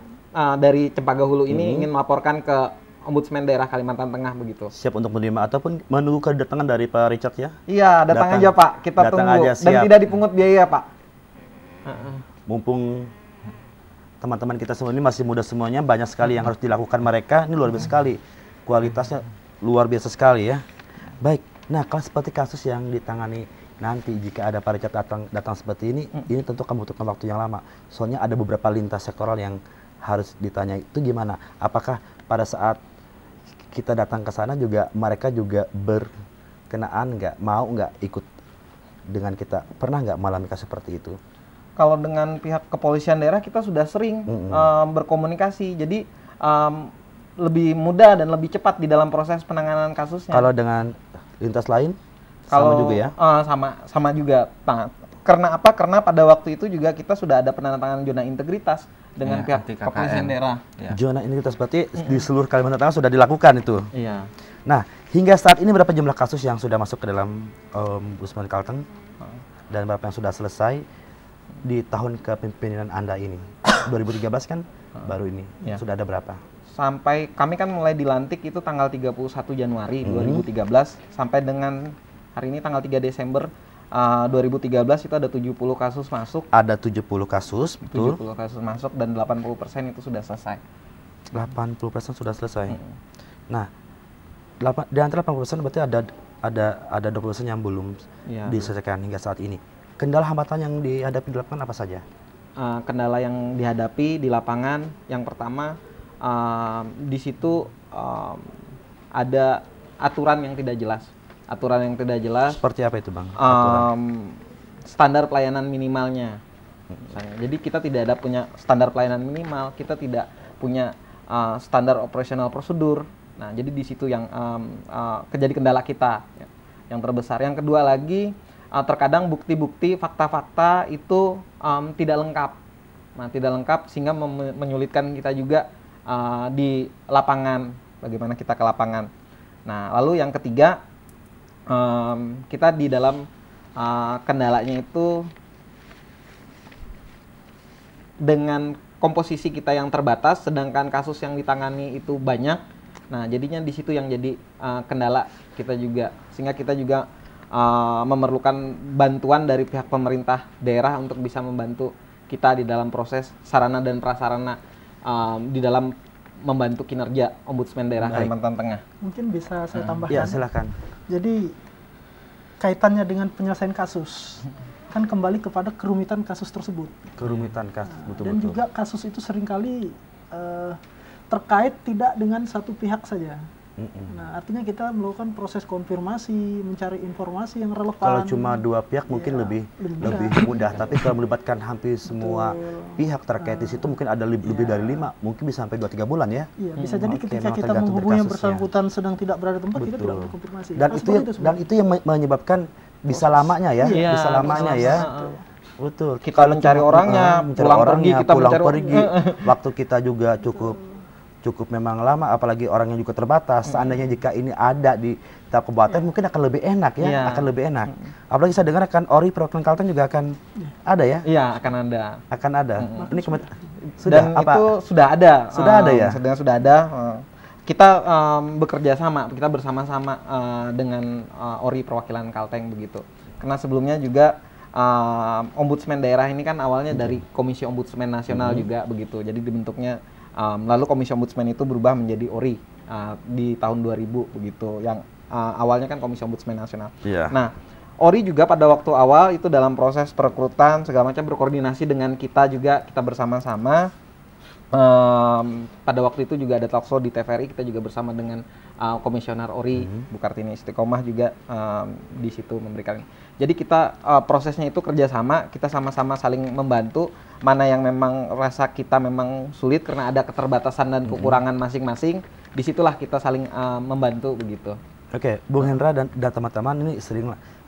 dari Cempaka Hulu ini ingin melaporkan ke Ombudsman Daerah Kalimantan Tengah begitu. Siap untuk menerima ataupun menunggu kedatangan dari Pak Richard ya? Iya, datang aja Pak, kita tunggu. Dan tidak dipungut biaya Pak. Mumpung teman-teman kita semua ini masih muda semuanya, banyak sekali yang harus dilakukan mereka. Ini luar biasa sekali, kualitasnya luar biasa sekali ya. Baik, nah kalau seperti kasus yang ditangani nanti jika ada Pak Richard datang seperti ini tentu akan membutuhkan waktu yang lama. Soalnya ada beberapa lintas sektoral yang harus ditanya, itu gimana? Apakah pada saat kita datang ke sana juga mereka juga berkenaan nggak, mau nggak ikut dengan kita? Pernah nggak mengalami kasus seperti itu? Kalau dengan pihak kepolisian daerah kita sudah sering berkomunikasi, jadi lebih mudah dan lebih cepat di dalam proses penanganan kasusnya. Kalau dengan lintas lain? Sama juga ya? Sama juga. Nah, karena apa? Karena pada waktu itu juga kita sudah ada penandatanganan zona integritas dengan pihak kepolisian daerah. Zona integritas berarti di seluruh Kalimantan Tengah sudah dilakukan itu? Iya. Nah, hingga saat ini berapa jumlah kasus yang sudah masuk ke dalam Ombudsman Kalteng? Dan berapa yang sudah selesai di tahun kepemimpinan Anda ini? 2013 kan baru ini. Sudah ada berapa? Sampai kami kan mulai dilantik itu tanggal 31 Januari 2013 sampai dengan hari ini tanggal 3 Desember 2013 itu ada 70 kasus masuk. Ada 70 kasus, betul. 70 kasus masuk dan 80% itu sudah selesai. 80% sudah selesai. Nah, di antara 80% berarti ada 20% yang belum diselesaikan hingga saat ini. Kendala hambatan yang dihadapi di lapangan apa saja? Kendala yang dihadapi di lapangan yang pertama di situ ada aturan yang tidak jelas. Aturan yang tidak jelas. Seperti apa itu Bang? Standar pelayanan minimalnya. Misalnya. Jadi kita tidak ada punya standar pelayanan minimal, kita tidak punya standar operasional prosedur. Nah, jadi di situ yang jadi kendala kita yang terbesar. Yang kedua lagi, terkadang bukti-bukti, fakta-fakta itu tidak lengkap. Nah, tidak lengkap sehingga menyulitkan kita juga di lapangan, bagaimana kita ke lapangan. Nah, lalu yang ketiga, kita di dalam kendalanya itu dengan komposisi kita yang terbatas, sedangkan kasus yang ditangani itu banyak. Nah, jadinya di situ yang jadi kendala kita juga, sehingga kita juga memerlukan bantuan dari pihak pemerintah daerah untuk bisa membantu kita di dalam proses sarana dan prasarana di dalam membantu kinerja Ombudsman Daerah Kalimantan Tengah. Mungkin bisa saya tambahkan. Ya, silakan. Jadi kaitannya dengan penyelesaian kasus kan kembali kepada kerumitan kasus tersebut. Kerumitan kasus, betul-betul. Dan juga kasus itu seringkali terkait tidak dengan satu pihak saja. Nah, artinya kita melakukan proses konfirmasi, mencari informasi yang relevan. Kalau cuma dua pihak mungkin lebih mudah, tapi kalau melibatkan hampir semua pihak terkait di situ mungkin ada lebih dari 5, mungkin bisa sampai 2-3 bulan ya. Iya, bisa jadi ketika kita menghubungi yang bersangkutan sedang tidak berada di tempat, kita tidak berkonfirmasi. Dan itu yang menyebabkan bisa lamanya ya, bisa lamanya ya. Betul. Kita mencari orangnya, pulang pergi. Waktu kita juga cukup memang lama, apalagi orangnya juga terbatas. Seandainya jika ini ada di tahap kabupaten mungkin akan lebih enak ya, akan lebih enak. Apalagi saya dengar kan ORI perwakilan Kalteng juga akan ada ya? Iya, akan ada. Akan ada. Ini sudah apa? Itu sudah ada. Sudah ada ya? Sudah ada. Kita bekerja sama, kita bersama-sama dengan ORI perwakilan Kalteng begitu. Karena sebelumnya juga Ombudsman daerah ini kan awalnya dari Komisi Ombudsman Nasional juga begitu. Jadi dibentuknya lalu Komisi Ombudsman itu berubah menjadi ORI di tahun 2000 begitu. Yang awalnya kan Komisi Ombudsman Nasional. Yeah. Nah, ORI juga pada waktu awal itu dalam proses perekrutan segala macam berkoordinasi dengan kita juga, kita bersama-sama. Pada waktu itu juga ada talkshow di TVRI, kita juga bersama dengan Komisioner ORI Bu Kartini Istiqomah juga di situ memberikan. Jadi kita prosesnya itu kerjasama, kita sama-sama saling membantu. Mana yang memang rasa kita memang sulit karena ada keterbatasan dan kekurangan masing-masing, disitulah kita saling membantu begitu. Oke, Bung Hendra dan teman-teman ini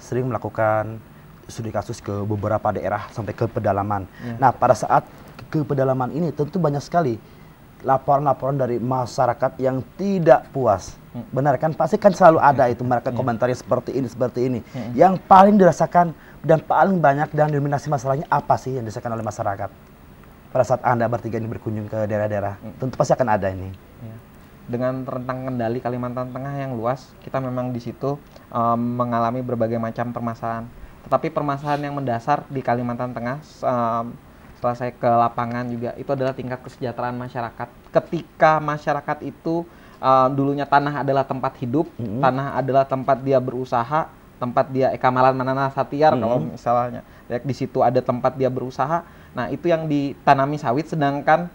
sering melakukan studi kasus ke beberapa daerah sampai ke pedalaman. Nah, pada saat ke pedalaman ini tentu banyak sekali laporan-laporan dari masyarakat yang tidak puas. Benar kan? Pasti kan selalu ada itu mereka komentarnya seperti ini. Yang paling dirasakan dan paling banyak dan dominasi masalahnya apa sih yang dirasakan oleh masyarakat? Pada saat Anda bertiga ini berkunjung ke daerah-daerah, tentu pasti akan ada ini. Dengan rentang kendali Kalimantan Tengah yang luas, kita memang di situ mengalami berbagai macam permasalahan. Tetapi permasalahan yang mendasar di Kalimantan Tengah, setelah saya ke lapangan juga, itu adalah tingkat kesejahteraan masyarakat. Ketika masyarakat itu dulunya tanah adalah tempat hidup, tanah adalah tempat dia berusaha, tempat dia Ekamalan Manana Satiar kalau misalnya di situ ada tempat dia berusaha. Nah, itu yang ditanami sawit, sedangkan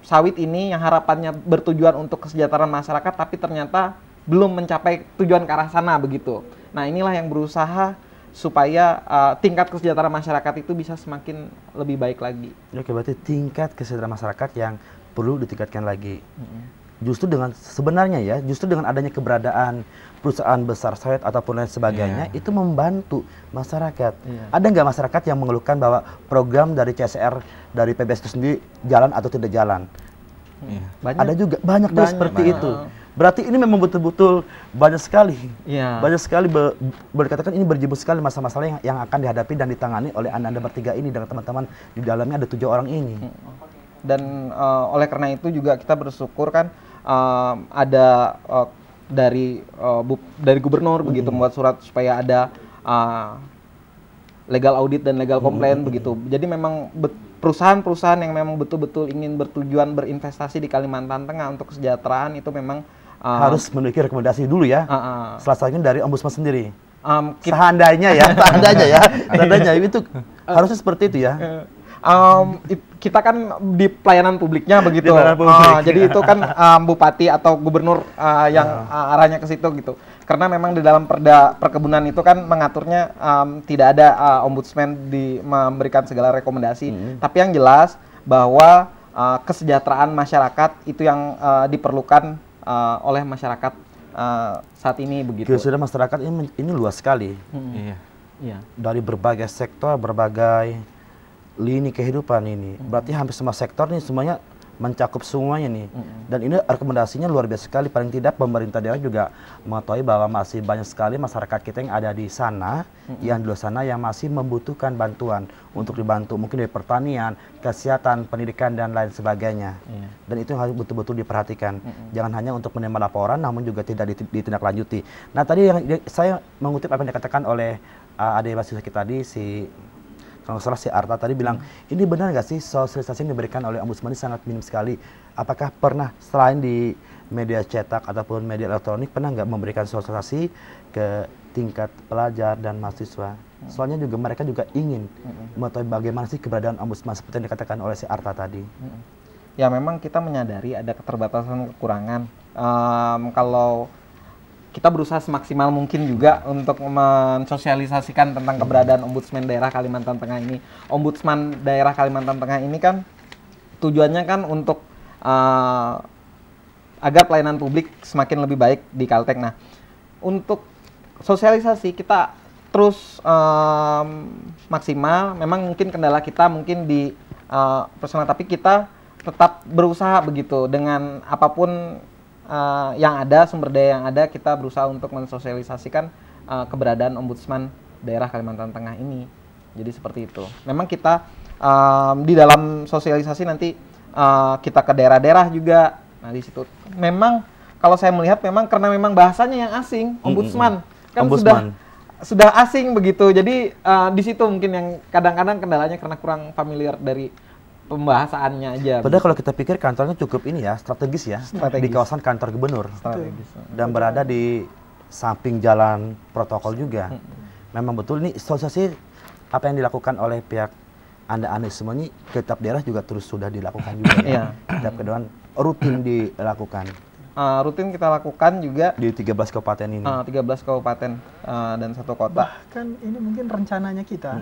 sawit ini yang harapannya bertujuan untuk kesejahteraan masyarakat tapi ternyata belum mencapai tujuan ke arah sana begitu. Nah, inilah yang berusaha supaya tingkat kesejahteraan masyarakat itu bisa semakin lebih baik lagi. Oke, berarti tingkat kesejahteraan masyarakat yang perlu ditingkatkan lagi. Justru dengan sebenarnya ya, justru dengan adanya keberadaan perusahaan besar sawit ataupun lain sebagainya, itu membantu masyarakat. Ada nggak masyarakat yang mengeluhkan bahwa program dari CSR dari PBS itu sendiri jalan atau tidak jalan? Ada juga banyak seperti itu. Berarti ini memang betul-betul banyak sekali, banyak sekali berkatakan ini berjibun sekali masalah-masalah yang akan dihadapi dan ditangani oleh anda bertiga ini dengan teman-teman di dalamnya ada 7 orang ini. Dan oleh karena itu juga kita bersyukur kan ada dari gubernur begitu membuat surat supaya ada legal audit dan legal complaint begitu. Jadi memang perusahaan-perusahaan yang memang betul-betul ingin bertujuan berinvestasi di Kalimantan Tengah untuk kesejahteraan itu memang harus memiliki rekomendasi dulu ya. Salah satunya dari Ombudsman sendiri. Seandainya itu harusnya seperti itu ya. Kita kan di pelayanan publiknya begitu. Jadi itu kan bupati atau gubernur yang arahnya ke situ gitu. Karena memang di dalam Perda Perkebunan itu kan mengaturnya tidak ada ombudsman memberikan segala rekomendasi. Tapi yang jelas bahwa kesejahteraan masyarakat itu yang diperlukan oleh masyarakat saat ini begitu. Sudah masyarakat ini luas sekali. Iya. Iya. Dari berbagai sektor, berbagai lini kehidupan ini. Berarti hampir semua sektor nih semuanya mencakup semuanya nih. Dan ini rekomendasinya luar biasa sekali. Paling tidak pemerintah daerah juga mengetahui bahwa masih banyak sekali masyarakat kita yang ada di sana, yang di luar sana yang masih membutuhkan bantuan untuk dibantu. Mungkin dari pertanian, kesehatan, pendidikan, dan lain sebagainya. Dan itu harus betul-betul diperhatikan. Jangan hanya untuk menerima laporan, namun juga tidak ditindaklanjuti. Nah tadi yang saya mengutip apa yang dikatakan oleh adik mahasiswa kita tadi, kalau salah si Arta tadi bilang, ini benar nggak sih sosialisasi yang diberikan oleh Ombudsman ini sangat minim sekali. Apakah pernah selain di media cetak ataupun media elektronik, pernah nggak memberikan sosialisasi ke tingkat pelajar dan mahasiswa? Soalnya juga mereka juga ingin mengetahui bagaimana sih keberadaan Ombudsman seperti yang dikatakan oleh si Arta tadi. Ya memang kita menyadari ada keterbatasan kekurangan. Kalau kita berusaha semaksimal mungkin juga untuk mensosialisasikan tentang keberadaan Ombudsman Daerah Kalimantan Tengah ini. Ombudsman Daerah Kalimantan Tengah ini kan tujuannya kan untuk agar pelayanan publik semakin lebih baik di Kalteng. Nah, untuk sosialisasi kita terus maksimal. Memang mungkin kendala kita mungkin di personal, tapi kita tetap berusaha begitu dengan apapun yang ada, sumber daya yang ada, kita berusaha untuk mensosialisasikan keberadaan Ombudsman Daerah Kalimantan Tengah ini. Jadi seperti itu. Memang kita di dalam sosialisasi nanti kita ke daerah-daerah juga. Nah di situ memang kalau saya melihat memang karena memang bahasanya yang asing, Ombudsman kan sudah asing begitu. Jadi di situ mungkin yang kadang-kadang kendalanya karena kurang familiar dari pembahasannya aja. Padahal kalau kita pikir kantornya cukup ini ya, strategis ya, di kawasan kantor gubernur. Strategis. Dan berada di samping jalan protokol juga. Memang betul ini sosialisasi apa yang dilakukan oleh pihak Anda semua ini ke tiap daerah juga terus sudah dilakukan juga ya. Tiap kedewan rutin dilakukan. Rutin kita lakukan juga di 13 kabupaten ini. 13 kabupaten dan 1 kota. Bahkan ini mungkin rencananya kita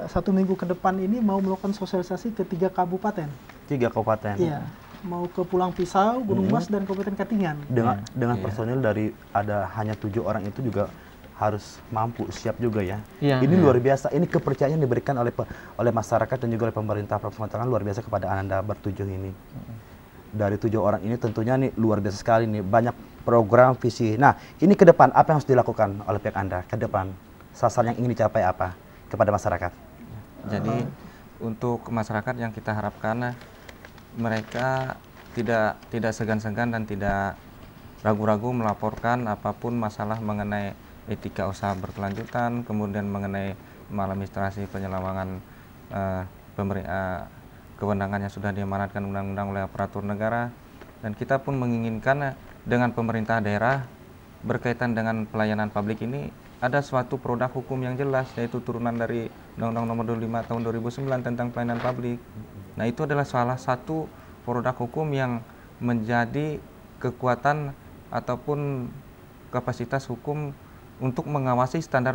1 minggu ke depan ini mau melakukan sosialisasi ke 3 kabupaten. 3 kabupaten. Iya. Mau ke Pulang Pisau, Gunung Mas dan Kabupaten Katingan. Dengan personil dari ada hanya 7 orang itu juga harus mampu siap juga ya. Ini luar biasa. Ini kepercayaan yang diberikan oleh masyarakat dan juga oleh pemerintah Provinsi Kalimantan Tengah luar biasa kepada Anda bertujuh ini. Dari 7 orang ini tentunya nih luar biasa sekali nih, banyak program visi. Nah, ini ke depan apa yang harus dilakukan oleh pihak Anda ke depan? Sasaran yang ingin dicapai apa kepada masyarakat? Jadi untuk masyarakat yang kita harapkan mereka tidak segan-segan dan tidak ragu-ragu melaporkan apapun masalah mengenai etika usaha berkelanjutan, kemudian mengenai maladministrasi penyelewengan kewenangan yang sudah diamanatkan undang-undang oleh aparatur negara. Dan kita pun menginginkan dengan pemerintah daerah berkaitan dengan pelayanan publik ini ada suatu produk hukum yang jelas, yaitu turunan dari Undang-Undang Nomor 25 Tahun 2009 tentang pelayanan publik. Nah itu adalah salah satu produk hukum yang menjadi kekuatan ataupun kapasitas hukum untuk mengawasi standar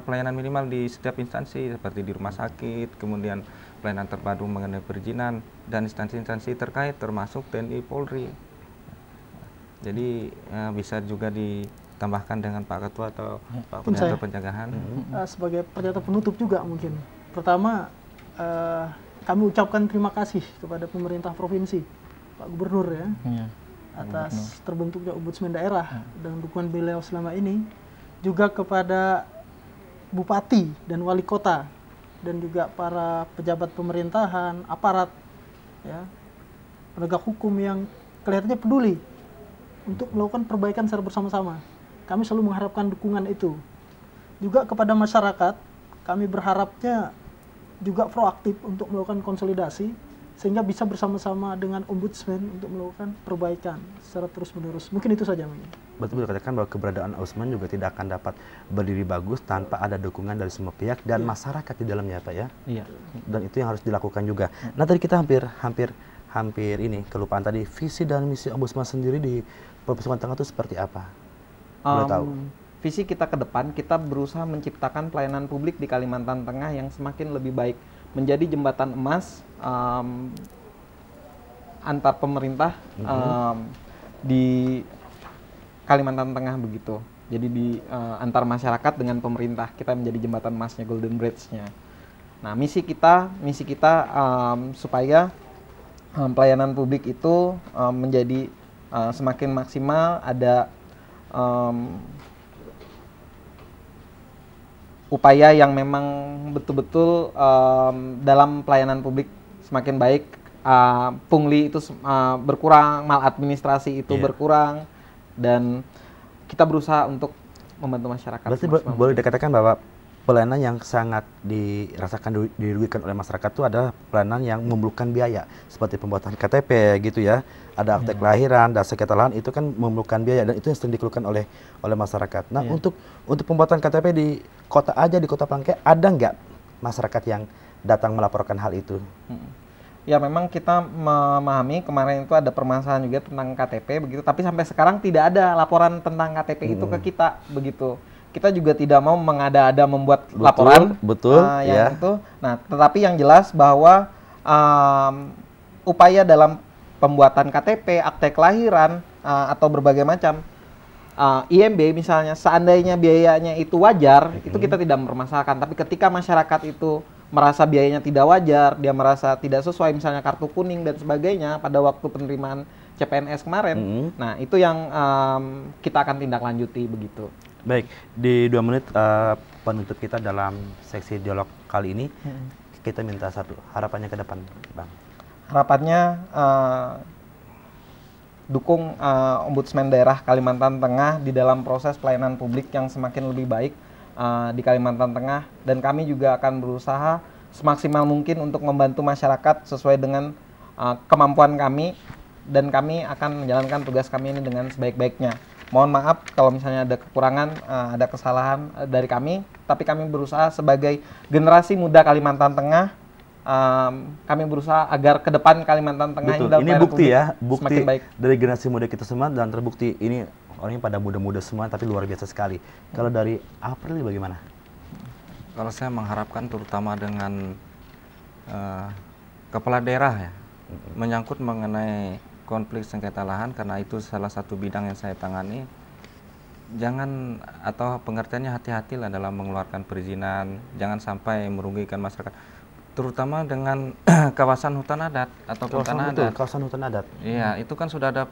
pelayanan minimal di setiap instansi seperti di rumah sakit, kemudian pelayanan terpadu mengenai perizinan dan instansi-instansi terkait termasuk TNI Polri. Jadi bisa juga ditambahkan dengan Pak Ketua atau Pak Koordinator Pencegahan. Sebagai pernyataan penutup juga mungkin. Pertama, kami ucapkan terima kasih kepada pemerintah provinsi, Pak Gubernur ya, atas terbentuknya Ombudsman Daerah dengan dukungan beliau selama ini. Juga kepada Bupati dan Wali Kota dan juga para pejabat pemerintahan, aparat, ya, penegak hukum yang kelihatannya peduli untuk melakukan perbaikan secara bersama-sama. Kami selalu mengharapkan dukungan itu. Juga kepada masyarakat, kami berharapnya juga proaktif untuk melakukan konsolidasi sehingga bisa bersama-sama dengan Ombudsman untuk melakukan perbaikan secara terus-menerus. Mungkin itu saja. Betul dikatakan bahwa keberadaan Ombudsman juga tidak akan dapat berdiri bagus tanpa ada dukungan dari semua pihak dan masyarakat di dalamnya, Pak ya. Iya. Dan itu yang harus dilakukan juga. Nah tadi kita hampir ini kelupaan tadi, visi dan misi Ombudsman sendiri di Provinsi Kalimantan Tengah itu seperti apa? Boleh tahu? Visi kita ke depan, kita berusaha menciptakan pelayanan publik di Kalimantan Tengah yang semakin lebih baik, menjadi jembatan emas antar pemerintah di Kalimantan Tengah begitu. Jadi di antar masyarakat dengan pemerintah kita menjadi jembatan emasnya, Golden Bridge-nya. Nah, misi kita supaya pelayanan publik itu menjadi semakin maksimal, ada upaya yang memang betul-betul dalam pelayanan publik semakin baik, pungli itu berkurang, maladministrasi itu berkurang, dan kita berusaha untuk membantu masyarakat. Berarti boleh dikatakan bahwa pelayanan yang sangat dirasakan dirugikan oleh masyarakat itu adalah pelayanan yang memerlukan biaya, seperti pembuatan KTP gitu ya, ada akte kelahiran, dan sengketa lahan, itu kan memerlukan biaya, dan itu yang sering dikeluhkan oleh masyarakat. Nah, untuk pembuatan KTP di kota Palangka, ada nggak masyarakat yang datang melaporkan hal itu? Ya, memang kita memahami kemarin itu ada permasalahan juga tentang KTP begitu, tapi sampai sekarang tidak ada laporan tentang KTP itu ke kita begitu. Kita juga tidak mau mengada-ada membuat laporan yang itu. Nah, tetapi yang jelas bahwa upaya dalam pembuatan KTP, akte kelahiran, atau berbagai macam IMB misalnya, seandainya biayanya itu wajar, itu kita tidak mempermasalahkan. Tapi ketika masyarakat itu merasa biayanya tidak wajar, dia merasa tidak sesuai, misalnya kartu kuning dan sebagainya pada waktu penerimaan CPNS kemarin, nah itu yang kita akan tindak lanjuti begitu. Baik, di 2 menit penutup kita dalam seksi dialog kali ini, kita minta satu harapannya ke depan, Bang. Harapannya dukung Ombudsman Daerah Kalimantan Tengah di dalam proses pelayanan publik yang semakin lebih baik di Kalimantan Tengah, dan kami juga akan berusaha semaksimal mungkin untuk membantu masyarakat sesuai dengan kemampuan kami, dan kami akan menjalankan tugas kami ini dengan sebaik-baiknya. Mohon maaf kalau misalnya ada kekurangan, ada kesalahan dari kami, tapi kami berusaha sebagai generasi muda Kalimantan Tengah, kami berusaha agar ke depan Kalimantan Tengah ini bukti ya, bukti baik dari generasi muda kita semua, dan terbukti ini orangnya pada muda-muda semua, tapi luar biasa sekali. Kalau dari April bagaimana? Kalau saya mengharapkan terutama dengan kepala daerah ya, menyangkut mengenai konflik sengketa lahan, karena itu salah satu bidang yang saya tangani. Jangan, atau pengertiannya hati-hatilah dalam mengeluarkan perizinan, jangan sampai merugikan masyarakat, terutama dengan kawasan hutan adat ataupun tanah adat. Kawasan hutan adat. Iya, itu kan sudah ada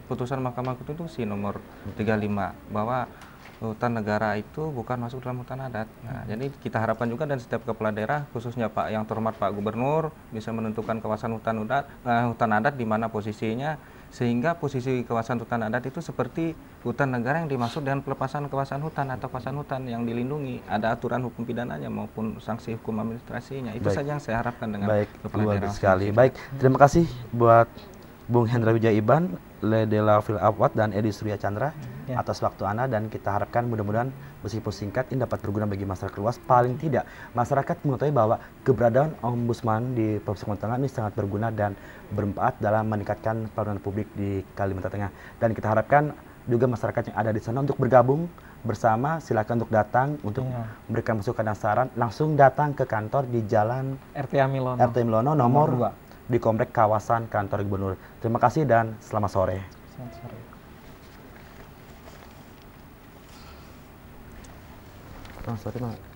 putusan Mahkamah Konstitusi nomor 35 bahwa hutan negara itu bukan masuk dalam hutan adat. Nah, jadi kita harapkan juga, dan setiap kepala daerah, khususnya Pak yang terhormat Pak Gubernur, bisa menentukan kawasan hutan adat di mana posisinya, sehingga posisi kawasan hutan adat itu seperti hutan negara yang dimaksud dengan pelepasan kawasan hutan atau kawasan hutan yang dilindungi, ada aturan hukum pidananya maupun sanksi hukum administrasinya. Itu saja yang saya harapkan dengan kepala daerah sekali. Baik, terima kasih buat Bung Hendra Wijaiban, Ledela Fil Awad, dan Edi Surya Chandra atas waktu Anda, dan kita harapkan mudah-mudahan meskipun singkat ini dapat berguna bagi masyarakat luas. Paling tidak masyarakat mengetahui bahwa keberadaan Ombudsman di Provinsi Kalimantan Tengah ini sangat berguna dan bermanfaat dalam meningkatkan pelayanan publik di Kalimantan Tengah. Dan kita harapkan juga masyarakat yang ada di sana untuk bergabung bersama, silakan untuk datang untuk memberikan masukan dan saran, langsung datang ke kantor di Jalan RT Milono nomor 2 di komplek kawasan kantor Gubernur. Terima kasih dan selamat sore. Selamat sore. Selamat sore, Pak.